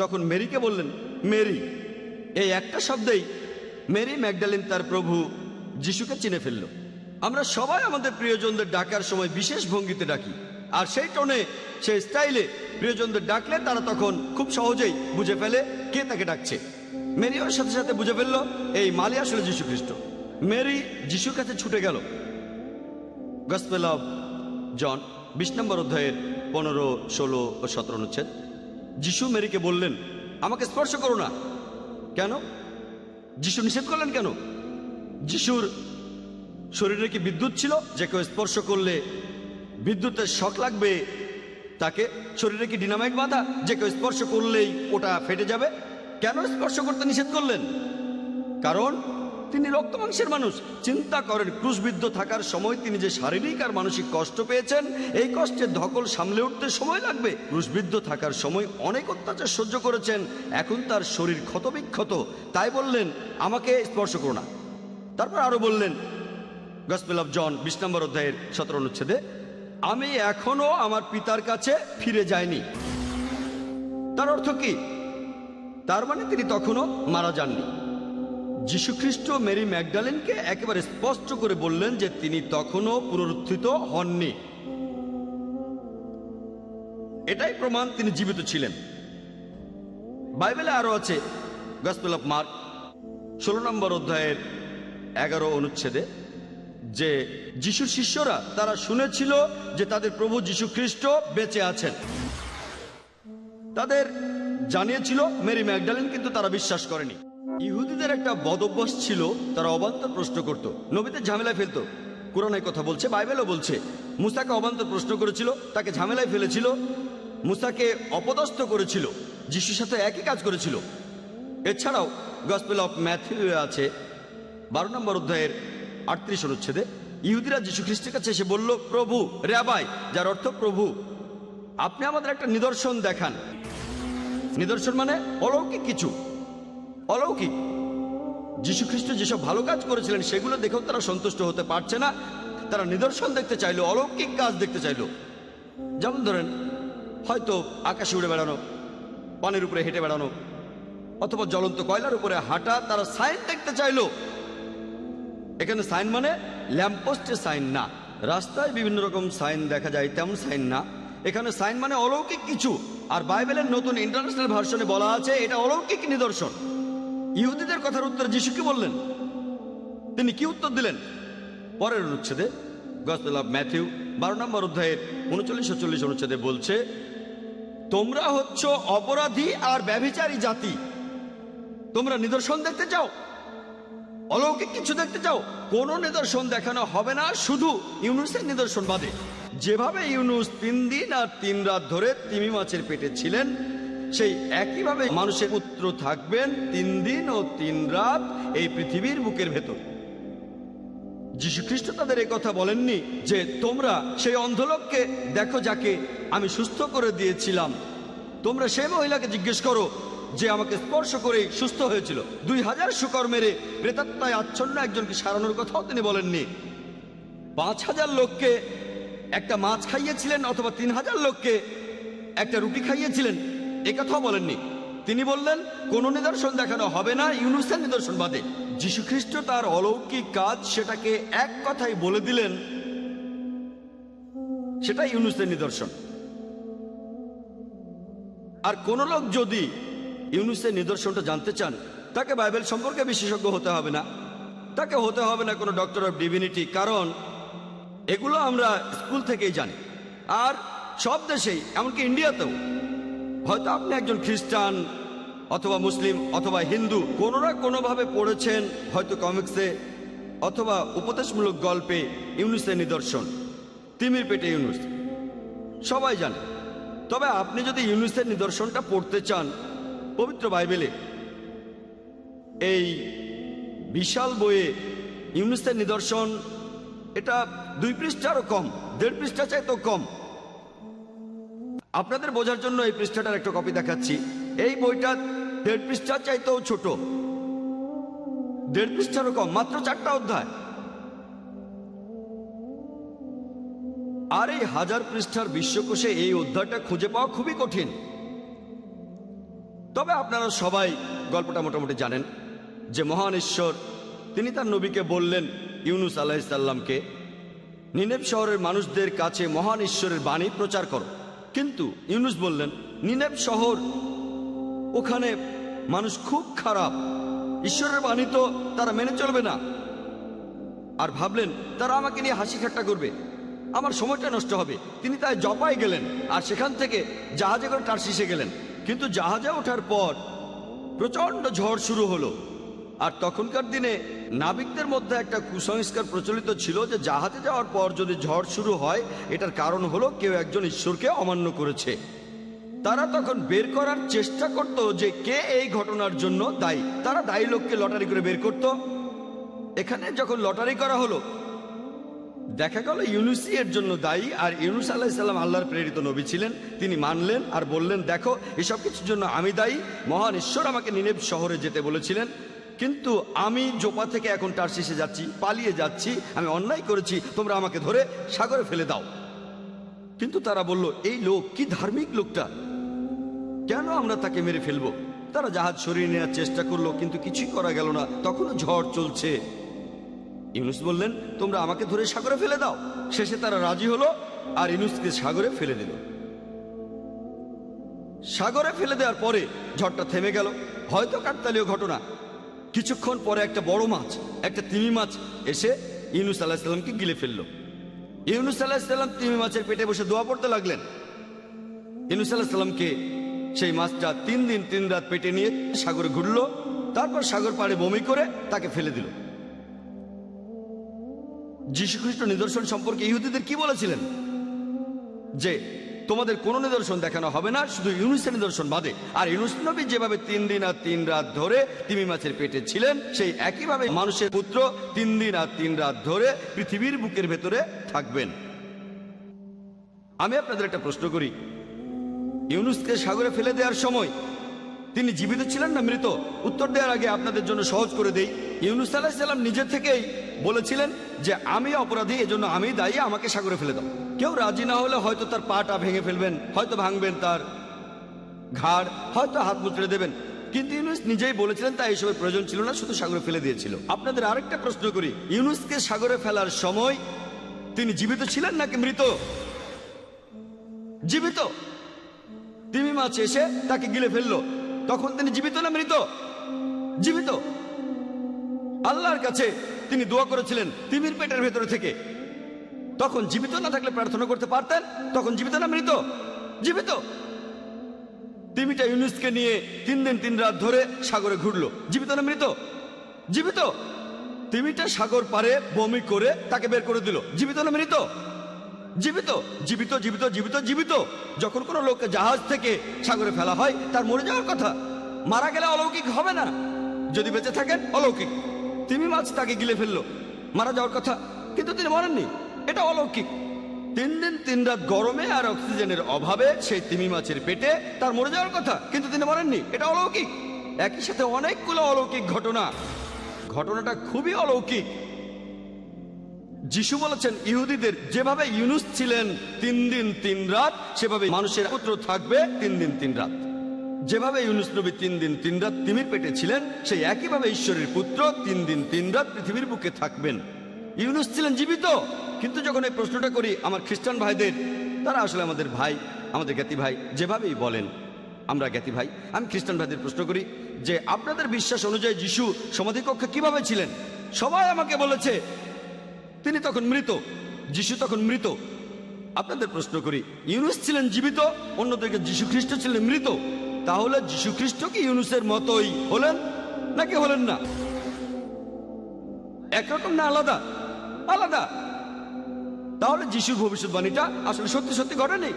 তখন মেরিকে বললেন, মেরি। এই একটা শব্দেই মেরি ম্যাগডালিন তার প্রভু যিশুকে চিনে ফেলল। আমরা সবাই আমাদের প্রিয়জনদের ডাকার সময় বিশেষ ভঙ্গিতে ডাকি, আর সেই টোনে, সেই স্টাইলে প্রিয়জনদের ডাকলে তারা তখন খুব সহজেই বুঝে ফেলে কে তাকে ডাকছে। মেরি ওর সাথে সাথে বুঝে ফেলল এই মালি আসলে যীশুখ্রিস্ট। মেরি যিশুর কাছে ছুটে গেল। গসপেল অফ জন 20 নম্বর অধ্যায়ের 15, 16 ও 17 অনুচ্ছেদ। যিশু মেরিকে বললেন, আমাকে স্পর্শ করো না। কেন? যিশু নিষেধ করলেন কেন? যিশুর শরীরে কি বিদ্যুৎ ছিল যে কেউ স্পর্শ করলে বিদ্যুতের শক লাগবে তাকে? শরীরে কি ডিনামাইট বাঁধা যে কেউ স্পর্শ করলেই ওটা ফেটে যাবে? কেন স্পর্শ করতে নিষেধ করলেন? কারণ তিনি রক্ত মাংসের মানুষ। চিন্তা করেন, ক্রুশবিদ্ধ থাকার সময় তিনি যে শারীরিক আর মানসিক কষ্ট পেয়েছেন, এই কষ্টের ধকল সামলে উঠতে সময় লাগবে। ক্রুশবিদ্ধ থাকার সময় অনেক অত্যাচার সহ্য করেছেন, এখন তার শরীর ক্ষতবিক্ষত, তাই বললেন আমাকে স্পর্শ করো না। তারপর আরো বললেন গসপেল অফ জন 20 নম্বর অধ্যায়ের 17 অনুচ্ছেদে, আমি এখনো আমার পিতার কাছে ফিরে যাইনি। তার অর্থ কি? তার মানে তিনি তখনও মারা যাননি। যীশুখ্রিস্ট মেরি ম্যাগডালেনকে একেবারে স্পষ্ট করে বললেন যে তিনি তখনও পুনরুত্থিত হননি। এটাই প্রমাণ তিনি জীবিত ছিলেন। বাইবেলে আরো আছে, গসপেল অফ মার্ক 16 নম্বর অধ্যায়ের 11 অনুচ্ছেদে, যে যিশুর শিষ্যরা তারা শুনেছিল যে তাদের প্রভু যীশু খ্রিস্ট বেঁচে আছেন। তাদের জানিয়েছিল মেরি ম্যাগডালেন, কিন্তু তারা বিশ্বাস করেনি। ইহুদিদের একটা বদ অভ্যাস ছিল, তারা অবান্তর প্রশ্ন করত, নবীদের ঝামেলায় ফেলতো। কোরআনের কথা বলছে, বাইবেলও বলছে, মুসাকে অবান্তর প্রশ্ন করেছিল, তাকে ঝামেলায় ফেলেছিল, মুসাকে অপদস্থ করেছিল, যিশুর সাথে একই কাজ করেছিল। এছাড়াও গসপেল অফ ম্যাথিউ আছে 12 নম্বর অধ্যায়ের 38 অনুচ্ছেদে, ইহুদিরা যীশু খ্রিস্টের কাছে এসে বলল, প্রভু, রাবাই, যার অর্থ প্রভু, আপনি আমাদের একটা নিদর্শন দেখান। নিদর্শন মানে অলৌকিক কিছু, অলৌকিক। যীশু খ্রিস্ট যেসব ভালো কাজ করেছিলেন সেগুলো দেখেও তারা সন্তুষ্ট হতে পারছে না, তারা নিদর্শন দেখতে চাইলো, অলৌকিক কাজ দেখতে চাইলো। যেমন ধরেন, হয়তো আকাশে উড়ে বেড়ানো, পানির উপরে হেঁটে বেড়ানো, অথবা জ্বলন্ত কয়লার উপরে হাঁটা, তারা সাইন দেখতে চাইলো। এখানে সাইন মানে ল্যাম্পপোস্টের সাইন না, রাস্তায় বিভিন্ন রকম সাইন দেখা যায় তেমন সাইন না। এখানে সাইন মানে অলৌকিক কিছু। আর বাইবেলের নতুন ইন্টারন্যাশনাল ভার্সনে বলা আছে এটা অলৌকিক নিদর্শন। ইহুদিদের কথার উত্তরে যিশু কি বললেন? তিনি কি উত্তর দিলেন? পরের অনুচ্ছেদে গসপেল অফ ম্যাথিউ 12 নম্বর অধ্যায়ের 39-40 অনুচ্ছেদে বলছে, তোমরা হচ্ছ অপরাধী আর ব্যভিচারী জাতি, তোমরা নিদর্শন দেখতে চাও, অলৌকিক কিছু দেখতে চাও, কোনো নিদর্শন দেখানো হবে না, শুধু ইউনুসের নিদর্শন বাদে। যেভাবে ইউনুস 3 দিন আর 3 রাত ধরে তিমি মাছের পেটে ছিলেন, সেই একইভাবে মানুষের পুত্র থাকবেন 3 দিন ও 3 রাত এই পৃথিবীর বুকের ভেতর। যীশু খ্রিস্ট তাদের এই কথা বলেননি যে তোমরা সেই অন্ধলোককে দেখো যাকে আমি সুস্থ করে দিয়েছিলাম, তোমরা সেই মহিলাকে জিজ্ঞেস করো যে আমাকে স্পর্শ করেই সুস্থ হয়েছিল। 2000 শুকর মেরে প্রেতাত্মায় আচ্ছন্ন একজনকে সারানোর কথাও তিনি বলেননি। 5000 লোককে একটা মাছ খাইয়েছিলেন, অথবা 3000 লোককে একটা রুটি খাইয়েছিলেন, এ কথাও বলেননি। তিনি বললেন কোন নিদর্শন দেখানো হবে না ইউনুসের নিদর্শন বাদে। যীশু খ্রিস্ট তার অলৌকিক কাজ সেটাকে এক কথায় বলে দিলেন, সেটা ইউনুসের নিদর্শন। আর কোন লোক যদি ইউনুসের নিদর্শনটা জানতে চান, তাকে বাইবেল সম্পর্কে বিশেষজ্ঞ হতে হবে না, তাকে হতে হবে না কোনো ডক্টর অফ ডিভিনিটি, কারণ এগুলো আমরা স্কুল থেকেই জানি। আর সব দেশেই, এমনকি ইন্ডিয়াতেও, হয়তো আপনি একজন খ্রিস্টান অথবা মুসলিম অথবা হিন্দু, কোনো না কোনোভাবে পড়েছেন, হয়তো কমিক্সে অথবা উপদেশমূলক গল্পে ইউনুসের নিদর্শন, তিমির পেটে ইউনুস, সবাই জানে। তবে আপনি যদি ইউনুসের নিদর্শনটা পড়তে চান, পবিত্র বাইবেলে এই বিশাল বইয়ে ইউনুসের নিদর্শন, এটা 2 পৃষ্ঠারও কম, 1.5 পৃষ্ঠা চাইতেও কম। আপনাদের বোঝার জন্য এই পৃষ্ঠাটার একটা কপি দেখাচ্ছি। এই বইটা 1.5 পৃষ্ঠা চাইতেও ছোট, 1.5 পৃষ্ঠারও কম, মাত্র 4টা অধ্যায়। আর এই 1000 পৃষ্ঠার বিশ্বকোষে এই অধ্যায়টা খুঁজে পাওয়া খুবই কঠিন। তবে আপনারা সবাই গল্পটা মোটামুটি জানেন যে মহান ঈশ্বর তিনি তার নবীকে বললেন, ইউনুস আলাইহিস সালামকে, নিনেভ শহরের মানুষদের কাছে মহান ঈশ্বরের বাণী প্রচার করো। কিন্তু ইউনুস বললেন, নিনেভ শহর, ওখানে মানুষ খুব খারাপ, ঈশ্বরের বাণী তো তারা মেনে চলবে না। আর ভাবলেন তারা আমাকে নিয়ে হাসি ঠাট্টা করবে, আমার সময়টা নষ্ট হবে। তিনি তাই জপায় গেলেন, আর সেখান থেকে জাহাজে করে টার্সিসে গেলেন। কিন্তু জাহাজে ওঠার পর প্রচন্ড ঝড় শুরু হলো। আর তখনকার দিনে নাবিকদের মধ্যে একটা কুসংস্কার প্রচলিত ছিল যে জাহাজে যাওয়ার পর যদি ঝড় শুরু হয়, এটার কারণ হলো কেউ একজন ঈশ্বরকে অমান্য করেছে। তারা তখন বের করার চেষ্টা করত যে কে এই ঘটনার জন্য দায়ী। তারা দায়ী লোককে লটারি করে বের করত। এখানে যখন লটারি করা হলো, দেখা গেল ইউনুসই এর জন্য দায়ী। আর ইউনুস আলাইহিস সালাম আল্লাহর প্রেরিত নবী ছিলেন। তিনি মানলেন আর বললেন, দেখো এসব কিছুর জন্য আমি দায়ী, মহান ঈশ্বর আমাকে নিনেভ শহরে যেতে বলেছিলেন, কিন্তু আমি জোপা থেকে এখন টার্সিসে যাচ্ছি, পালিয়ে যাচ্ছি, আমি অন্যায় করেছি, তোমরা আমাকে ধরে সাগরে ফেলে দাও। কিন্তু তারা বলল, এই লোক কি ধার্মিক লোকটা, কেন আমরা তাকে মেরে ফেলবো? তারা জাহাজ সরিয়ে নেওয়ার চেষ্টা করলো, কিন্তু কিছুই করা গেল না। তখনও ঝড় চলছে। ইউনুস বললেন, তোমরা আমাকে ধরে সাগরে ফেলে দাও। শেষে তারা রাজি হলো আর ইউনুসকে সাগরে ফেলে দিল। সাগরে ফেলে দেওয়ার পরে ঝড়টা থেমে গেল। হয়তো কাকতালীয় ঘটনা। কিছুক্ষণ পরে একটা বড় মাছ, একটা তিমি মাছ এসে ইউনুস আলাহিসাল্লামকে গিলে ফেললো। ইউনুস আলাহিসাল্লাম তিমি মাছের পেটে বসে দোয়া পড়তে লাগলেন। ইউনুস আলাহিসাল্লামকে সেই মাছটা 3 দিন 3 রাত পেটে নিয়ে সাগরে ঘুরলো। তারপর সাগর পাড়ে বমি করে তাকে ফেলে দিল। যীশু খ্রিস্ট নিদর্শন সম্পর্কে ইহুদিদের কি বলেছিলেন? যে তোমাদের কোনো নিদর্শন দেখানো হবে না, শুধু ইউনুসের নিদর্শন বাদে। আর ইউনুস নবী যেভাবে 3 দিন আর 3 রাত ধরে তিমি মাছের পেটে ছিলেন, সেই একইভাবে মানুষের পুত্র 3 দিন আর 3 রাত ধরে পৃথিবীর বুকের ভেতরে থাকবেন। আমি আপনাদের একটা প্রশ্ন করি, ইউনুসকে সাগরে ফেলে দেওয়ার সময় তিনি জীবিত ছিলেন না মৃত? উত্তর দেওয়ার আগে আপনাদের জন্য সহজ করে দেই। ইউনুস আলাইহিস সালাম নিজে থেকেই বলেছিলেন যে আমি অপরাধী, এজন্য আমি দায়ী, আমাকে সাগরে ফেলে দাও। কেউ রাজি না হলে হয়তো তার পাটা ভেঙে ফেলবেন, হয়তো ভাঙবেন তার ঘাড়, হয়তো হাত মুচড়ে দেবেন, কিন্তু ইউনুস নিজেই বলেছিলেন তাই এসবের প্রয়োজন ছিল না, শুধু সাগরে ফেলে দিয়েছিল। আপনাদের আরেকটা প্রশ্ন করি, ইউনুসকে সাগরে ফেলার সময় তিনি জীবিত ছিলেন নাকি মৃত? জীবিত। তিমি মাছ এসে তাকে গিলে ফেললো, তখন তিনি জীবিত না মৃত? জীবিত। আল্লাহর কাছে তিনি দোয়া করেছিলেন তিমির পেটের ভেতরে থেকে, তখন জীবিত না থাকলে প্রার্থনা করতে পারতেন? তখন জীবিত না মৃত? জীবিত। তিমিটা ইউনুসকে নিয়ে 3 দিন 3 রাত ধরে সাগরে ঘুরলো, জীবিত না মৃত? জীবিত। তিমিটা সাগর পারে বমি করে তাকে বের করে দিল, জীবিত না মৃত? জীবিত। জীবিত জীবিত জীবিত জীবিত। যখন কোনো লোককে জাহাজ থেকে সাগরে ফেলা হয়, তার মরে যাওয়ার কথা। মারা গেলে অলৌকিক হবে না, যদি বেঁচে থাকেন অলৌকিক। তিমি মাছ তাকে গিলে ফেললো, মারা যাওয়ার কথা, কিন্তু তিনি মরেননি, এটা অলৌকিক। 3 দিন 3 রাত গরমে আর অক্সিজেনের অভাবে সেই তিমি মাছের পেটে তার মরে যাওয়ার কথা, কিন্তু তিনি মরেননি, এটা অলৌকিক। একই সাথে অনেকগুলো অলৌকিক ঘটনা। ঘটনাটা খুবই অলৌকিক। যিশু বলেছেন ইহুদিদের যেভাবে ইউনুস ছিলেন 3 দিন 3 রাত, সেভাবে মানুষের পুত্র থাকবে 3 দিন 3 রাত। যেভাবে ইউনুস নবী 3 দিন 3 রাত তিমির পেটে ছিলেন, সেই একইভাবে ঈশ্বরের পুত্র 3 দিন 3 রাত পৃথিবীর বুকে থাকবেন। ইউনুস ছিলেন জীবিত। কিন্তু যখন এই প্রশ্নটা করি আমার খ্রিস্টান ভাইদের, তারা আসলে আমাদের ভাই, আমাদের জ্ঞাতি ভাই, যেভাবেই বলেন আমরা জ্ঞাতি ভাই। আমি খ্রিস্টান ভাইদের প্রশ্ন করি যে আপনাদের বিশ্বাস অনুযায়ী যিশু সমাধিকক্ষে কিভাবে ছিলেন? সবাই আমাকে বলেছে তিনি তখন মৃত, যিশু তখন মৃত। আপনাদের প্রশ্ন করি, ইউনুস ছিলেন জীবিত, অন্যদিকে যিশু খ্রিস্ট ছিলেন মৃত। তাহলে যিশু খ্রিস্ট কি ইউনুসের মতোই হলেন নাকি হলেন না? একরকম না আলাদা? আলাদা। তাহলে যিশুর ভবিষ্যৎবাণীটা আসলে সত্যি সত্যি ঘটেনি।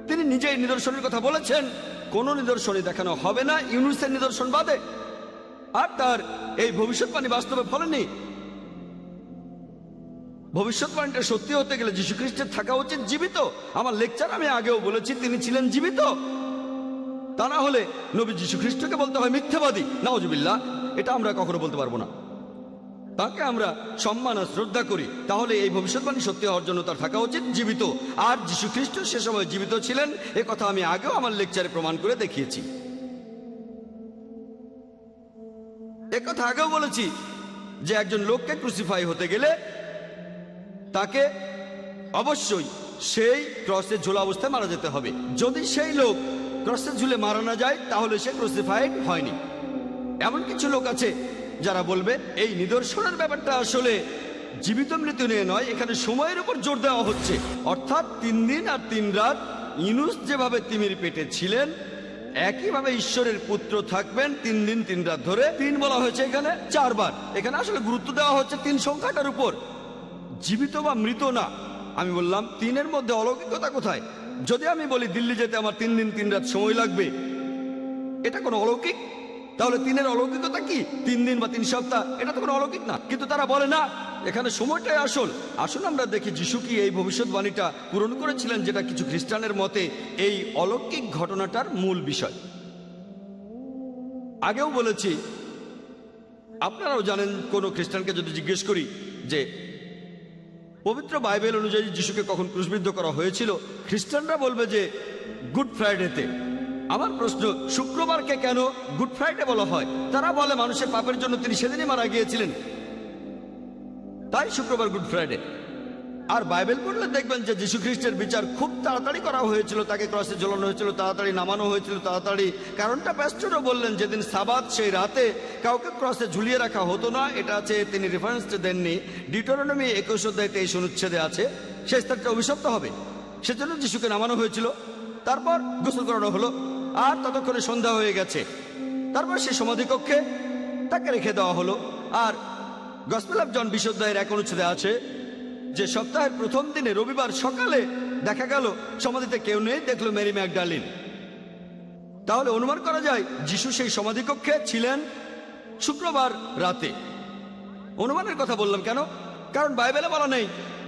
তিনি নিজেই নিদর্শনের কথা বলেছেন, কোন নিদর্শনই দেখানো হবে না ইউনুসের নিদর্শন বাদে। আর তার এই ভবিষ্যৎবাণী বাস্তবে ফলেনি। ভবিষ্যৎবাণীটা সত্যি হতে গেলে যীশু খ্রিস্টের থাকা উচিত জীবিত। আমার লেকচার আমি আগেও বলেছি তিনি ছিলেন জীবিত। তা না হলে নবী যীশু খ্রিস্টকে বলতে হয় মিথ্যাবাদী, নাউজুবিল্লাহ। এটা আমরা কখনো বলতে পারবো না। তাকে আমরা সম্মান আর শ্রদ্ধা করি। তাহলে এই ভবিষ্যৎবাণী সত্যি হওয়ার জন্য তার থাকা উচিত জীবিত। আর যীশু খ্রিস্ট সে সময় জীবিত ছিলেন, এ কথা আমি আগেও আমার লেকচারে প্রমাণ করে দেখিয়েছি। এ কথা আগেও বলেছি যে একজন লোককে ক্রুসিফাই হতে গেলে তাকে অবশ্যই সেই ক্রসে ঝোলা অবস্থায় মারা যেতে হবে। যদি সেই লোক ক্রসে ঝুলে মারা না যায়, তাহলে সে ক্রুসিফাইড হয়নি। এমন কিছু লোক আছে যারা বলবে এই নিদর্শনের ব্যাপারটা আসলে জীবিত মৃত্যু নিয়ে নয়, এখানে সময়ের উপর জোর দেওয়া হচ্ছে। অর্থাৎ 3 দিন আর 3 রাত ইউনুস যেভাবে তিমির পেটে ছিলেন, একইভাবে ঈশ্বরের পুত্র থাকবেন 3 দিন 3 রাত ধরে। 3 বলা হয়েছে এখানে 4 বার। এখানে আসলে গুরুত্ব দেওয়া হচ্ছে 3 সংখ্যাটার উপর, জীবিত বা মৃত না। আমি বললাম 3-এর মধ্যে অলৌকিকতা কোথায়? যদি আমি বলি দিল্লি যেতে আমার 3 দিন 3 রাত সময় লাগবে, এটা কোনো অলৌকিক? তাহলে 3-এর অলৌকিকতা কি? 3 দিন বা 3 সপ্তাহ, এটা তো কোনো অলৌকিক না। কিন্তু তারা বলে না, এখানে সময়টাই আসল। আসুন আমরা দেখি যিশু কি এই ভবিষ্যৎবাণীটা পূরণ করেছিলেন, যেটা কিছু খ্রিস্টানের মতে এই অলৌকিক ঘটনাটার মূল বিষয়। আগেও বলেছি, আপনারাও জানেন, কোনো খ্রিস্টানকে যদি জিজ্ঞেস করি যে পবিত্র বাইবেল অনুযায়ী যিশুকে কখন ক্রুশবিদ্ধ করা হয়েছিল, খ্রিস্টানরা বলবে যে গুড ফ্রাইডেতে। আমার প্রশ্ন, শুক্রবারকে কেন গুড ফ্রাইডে বলা হয়? তারা বলে মানুষের পাপের জন্য তিনি সেদিনই মারা গিয়েছিলেন, তাই শুক্রবার গুড ফ্রাইডে। আর বাইবেল পড়লে দেখবেন যে যীশু খ্রিস্টের বিচার খুব তাড়াতাড়ি করা হয়েছিল, তাকে ক্রসে ঝোলানো হয়েছিল, তাড়াতাড়ি নামানো হয়েছিল, তাড়াতাড়ি। কারণটা প্যাস্টরও বললেন, যেদিন সাবাত সেই রাতে কাউকে ক্রসে ঝুলিয়ে রাখা হতো না। এটা আছে, তিনি রেফারেন্স দেননি, ডিউটেরোনমি 21 অধ্যায় 23 অনুচ্ছেদে আছে, সেই স্থানটা অভিশপ্ত হবে, সেজন্য যিশুকে নামানো হয়েছিল। তারপর গোসল করানো হলো, আর ততক্ষণে সন্ধ্যা হয়ে গেছে। তারপর সেই সমাধিকক্ষে তাকে রেখে দেওয়া হলো। আর গসপেল অফ জন 20 অধ্যায়ের 1 অনুচ্ছেদে আছে যে সপ্তাহের প্রথম দিনে রবিবার সকালে দেখা গেল সমাধিতে কেউ নেই, দেখলো মেরি ম্যাগডালিন। তাহলে অনুমান করা যায় যিশু সেই সমাধিকক্ষে ছিলেন শুক্রবার রাতে। অনুমানের কথা বললাম কেন? কারণ বাইবেলে বলা নেই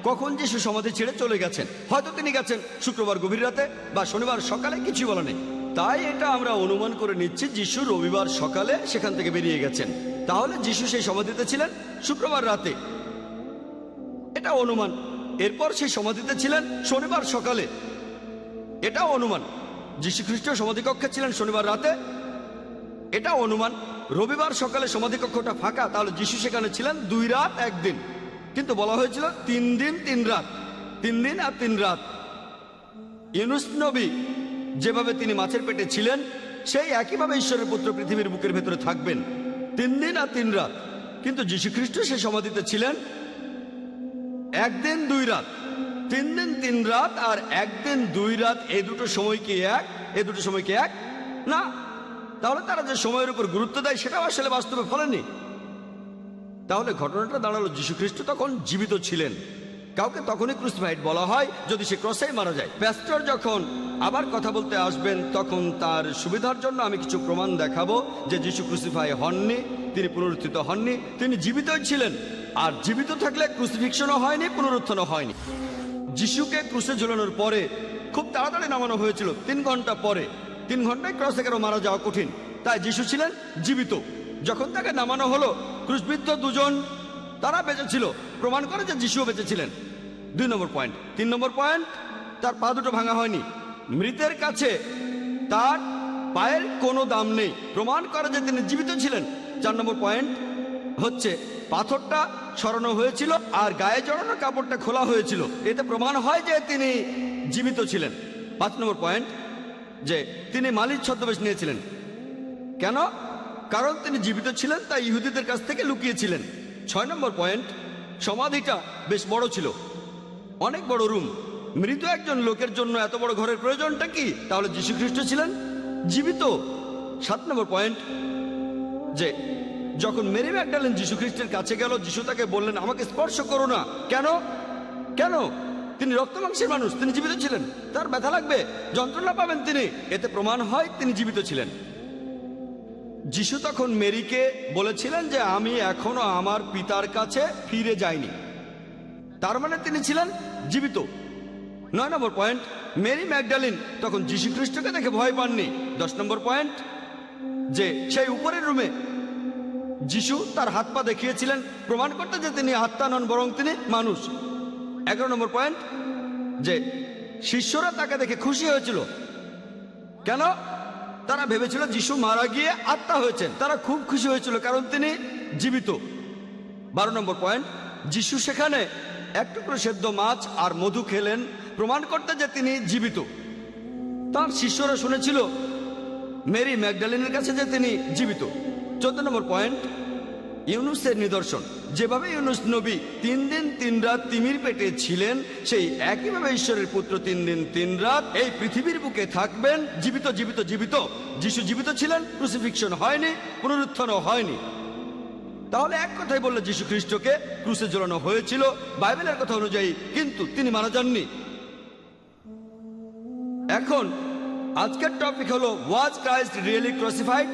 কখন যিশু সমাধি ছেড়ে চলে গেছেন। হয়তো তিনি গেছেন শুক্রবার গভীর রাতে বা শনিবার সকালে, কিছুই বলা নেই। তাই এটা আমরা অনুমান করে নিচ্ছি যিশু রবিবার সকালে সেখান থেকে বেরিয়ে গেছেন। তাহলে যিশু সেই সমাধিতে ছিলেন শুক্রবার রাতে, এটা অনুমান। এরপর সেই সমাধিতে ছিলেন শনিবার সকালে, এটাও অনুমান। যীশু খ্রিস্ট সমাধিকক্ষে ছিলেন শনিবার রাতে, এটাও অনুমান। রবিবার সকালে সমাধিকক্ষটা ফাঁকা, তাহলে যিশু সেখানে ছিলেন 2 রাত 1 দিন। কিন্তু বলা হয়েছিল 3 দিন 3 রাত, 3 দিন আর 3 রাত। ইউনুস নবী যেভাবে তিনি মাছের পেটে ছিলেন, সেই একইভাবে ঈশ্বরের পুত্র পৃথিবীর বুকের ভেতরে থাকবেন 3 দিন আর 3 রাত। কিন্তু যীশু খ্রিস্ট সেই সমাধিতে ছিলেন 1 দিন 2 রাত। 3 দিন 3 রাত আর 1 দিন 2 রাত, এই দুটো সময় কি এক? এই দুটো সময় কি এক না? তাহলে তারা যে সময়ের উপর গুরুত্ব দেয় সেটাও আসলে বাস্তবে ফলেনি। তাহলে ঘটনাটা দাঁড়ালো যীশু খ্রিস্ট তখন জীবিত ছিলেন। কাউকে তখনই ক্রুসিফাইড বলা হয় যদি সে ক্রসেই মারা যায়। প্যাস্টর যখন আবার কথা বলতে আসবেন তখন তার সুবিধার জন্য আমি কিছু প্রমাণ দেখাবো যে যীশু ক্রুসিফাই হননি, তিনি পুনরুত্থিত হননি, তিনি জীবিতই ছিলেন। আর জীবিত থাকলে ক্রুসিফিকশনও হয়নি, পুনরুত্থানও হয়নি। যিশুকে ক্রুসে ঝুলানোর পরে খুব তাড়াতাড়ি নামানো হয়েছিল, 3 ঘন্টা পরে। 3 ঘন্টায় ক্রসে কেন মারা যাওয়া কঠিন, তাই যিশু ছিলেন জীবিত। যখন তাকে নামানো হলো, ক্রুশবিদ্ধ 2 জন তারা বেঁচে ছিল, প্রমাণ করে যে যিশুও বেঁচে ছিলেন। 2 নম্বর পয়েন্ট। 3 নম্বর পয়েন্ট, তার পা দুটো ভাঙা হয়নি। মৃতের কাছে তার পায়ের কোনো দাম নেই, প্রমাণ করে যে তিনি জীবিত ছিলেন। 4 নম্বর পয়েন্ট হচ্ছে পাথরটা সরানো হয়েছিল আর গায়ে জড়ানো কাপড়টা খোলা হয়েছিল, এতে প্রমাণ হয় যে তিনি জীবিত ছিলেন। 5 নম্বর পয়েন্ট, যে তিনি মালিক ছদ্মবেশ নিয়েছিলেন। কেন? কারণ তিনি জীবিত ছিলেন, তাই ইহুদিদের কাছ থেকে লুকিয়েছিলেন। 6 নম্বর পয়েন্ট, সমাধিটা বেশ বড় ছিল, অনেক বড় রুম। মৃত একজন লোকের জন্য এত বড় ঘরের প্রয়োজনটা কি? তাহলে যীশু খ্রিস্ট ছিলেন জীবিত। 7 নম্বর পয়েন্ট, যে যখন মেরি ম্যাগডালিন যীশু খ্রিস্টের কাছে গেল, যীশু তাকে বললেন আমাকে স্পর্শ করো না। কেন? কেন? তিনি রক্ত মাংসের মানুষ, তিনি জীবিত ছিলেন, তার ব্যথা লাগবে, যন্ত্রণা পাবেন তিনি, এতে প্রমাণ হয় তিনি জীবিত ছিলেন। যিশু তখন মেরিকে বলেছিলেন যে আমি এখনো আমার পিতার কাছে ফিরে যাইনি, তার মানে তিনি ছিলেন জীবিত। 9 নম্বর পয়েন্ট, মেরি ম্যাগডালিন তখন যীশু খ্রিস্টকে দেখে ভয় পাননি। 10 নম্বর পয়েন্ট, যে সেই উপরের রুমে যিশু তার হাত পা দেখিয়েছিলেন, প্রমাণ করতে যে তিনি আত্মা নন বরং তিনি মানুষ। 11 নম্বর পয়েন্ট, যে শিষ্যরা তাকে দেখে খুশি হয়েছিল। কেন? তারা ভেবেছিল যিশু মারা গিয়ে আত্মা হয়েছেন, তারা খুব খুশি হয়েছিল কারণ তিনি জীবিত। 12 নম্বর পয়েন্ট, যিশু সেখানে 1 টুকরো সেদ্ধ মাছ আর মধু খেলেন, প্রমাণ করতে যে তিনি জীবিত। তার শিষ্যরা শুনেছিল মেরি ম্যাগডালিনের কাছে যে তিনি জীবিত। 14 নম্বর পয়েন্ট, ইউনুসের নিদর্শন। যেভাবে ইউনুস নবী 3 দিন 3 রাত তিমির পেটে ছিলেন, সেই একইভাবে ঈশ্বরের পুত্র 3 দিন 3 রাত এই পৃথিবীর বুকে থাকবেন, জীবিত জীবিত জীবিত। যিশু জীবিত ছিলেন, ক্রুসিফিকশন হয়নি, পুনরুত্থানও হয়নি। তাহলে এক কথাই বললে যিশু খ্রিস্টকে ক্রুসে ঝোলানো হয়েছিল বাইবেলের কথা অনুযায়ী, কিন্তু তিনি মারা যাননি। এখন আজকের টপিক হলো, ওয়াজ ক্রাইস্ট রিয়েলি ক্রসিফাইড?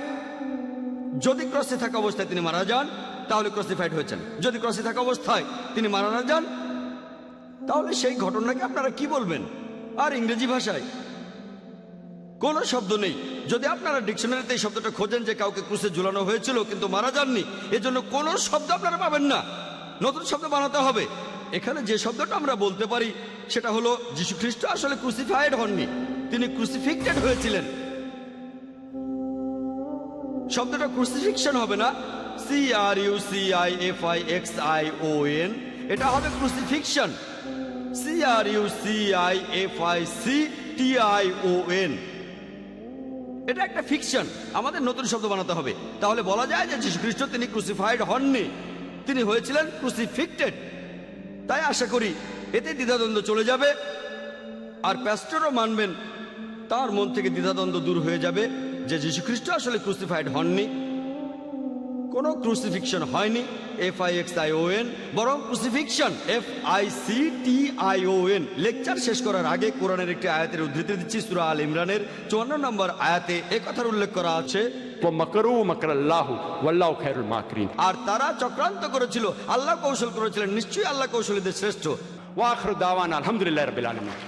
যদি ক্রসে থাকা অবস্থায় তিনি মারা যান তাহলে ক্রসিফাইড হয়েছেন, যদি ক্রসে থাকা অবস্থায় তিনি মারা না যান তাহলে সেই ঘটনাকে আপনারা কি বলবেন? আর ইংরেজি ভাষায় কোনো শব্দ নেই। যদি আপনারা ডিকশনারিতে এই শব্দটা খোঁজেন যে কাউকে ক্রুসে ঝুলানো হয়েছিল কিন্তু মারা যাননি, এজন্য কোনো শব্দ আপনারা পাবেন না, নতুন শব্দ বানাতে হবে। এখানে যে শব্দটা আমরা বলতে পারি সেটা হলো, যীশু খ্রিস্ট আসলে ক্রুসিফাইড হননি, তিনি ক্রুসিফিক্টেড হয়েছিলেন। শব্দটা ক্রুসিফিকশন হবে না, CRUCIFIXION, এটা হবে ক্রুসিফিকশন, CRUCIFICTION। এটা একটা ফিকশন, আমাদের নতুন শব্দ বানাতে হবে। তাহলে বলা যায় যে যীশু খ্রিস্ট তিনি ক্রুসিফাইড হননি, তিনি হয়েছিলেন ক্রুসিফিক্টেড। তাই আশা করি এতে দ্বিধাদ্বন্দ্ব চলে যাবে, আর প্যাস্টরও মানবেন, তার মন থেকে দ্বিধাদ্বন্দ্ব দূর হয়ে যাবে যে যীশু খ্রিস্ট আসলে ক্রুসিফাইড হননি, কোনো ক্রুসিফিকশন হয়নি FIXION, বরং ক্রুসিফিকশন FICTION। লেকচার শেষ করার আগে কোরআনের একটি আয়াতের উদ্ধৃতি দিচ্ছি। সূরা আল ইমরানের 54 নম্বর আয়াতে কথার উল্লেখ করা আছে, ومكروا مكر الله والله خير الماكرين। আর তারা চক্রান্ত করেছিল, আল্লাহ কৌশল করেছিলেন, নিশ্চয়ই আল্লাহ কৌশলীদের শ্রেষ্ঠ। واخر دعوانا الحمد لله رب العالمين।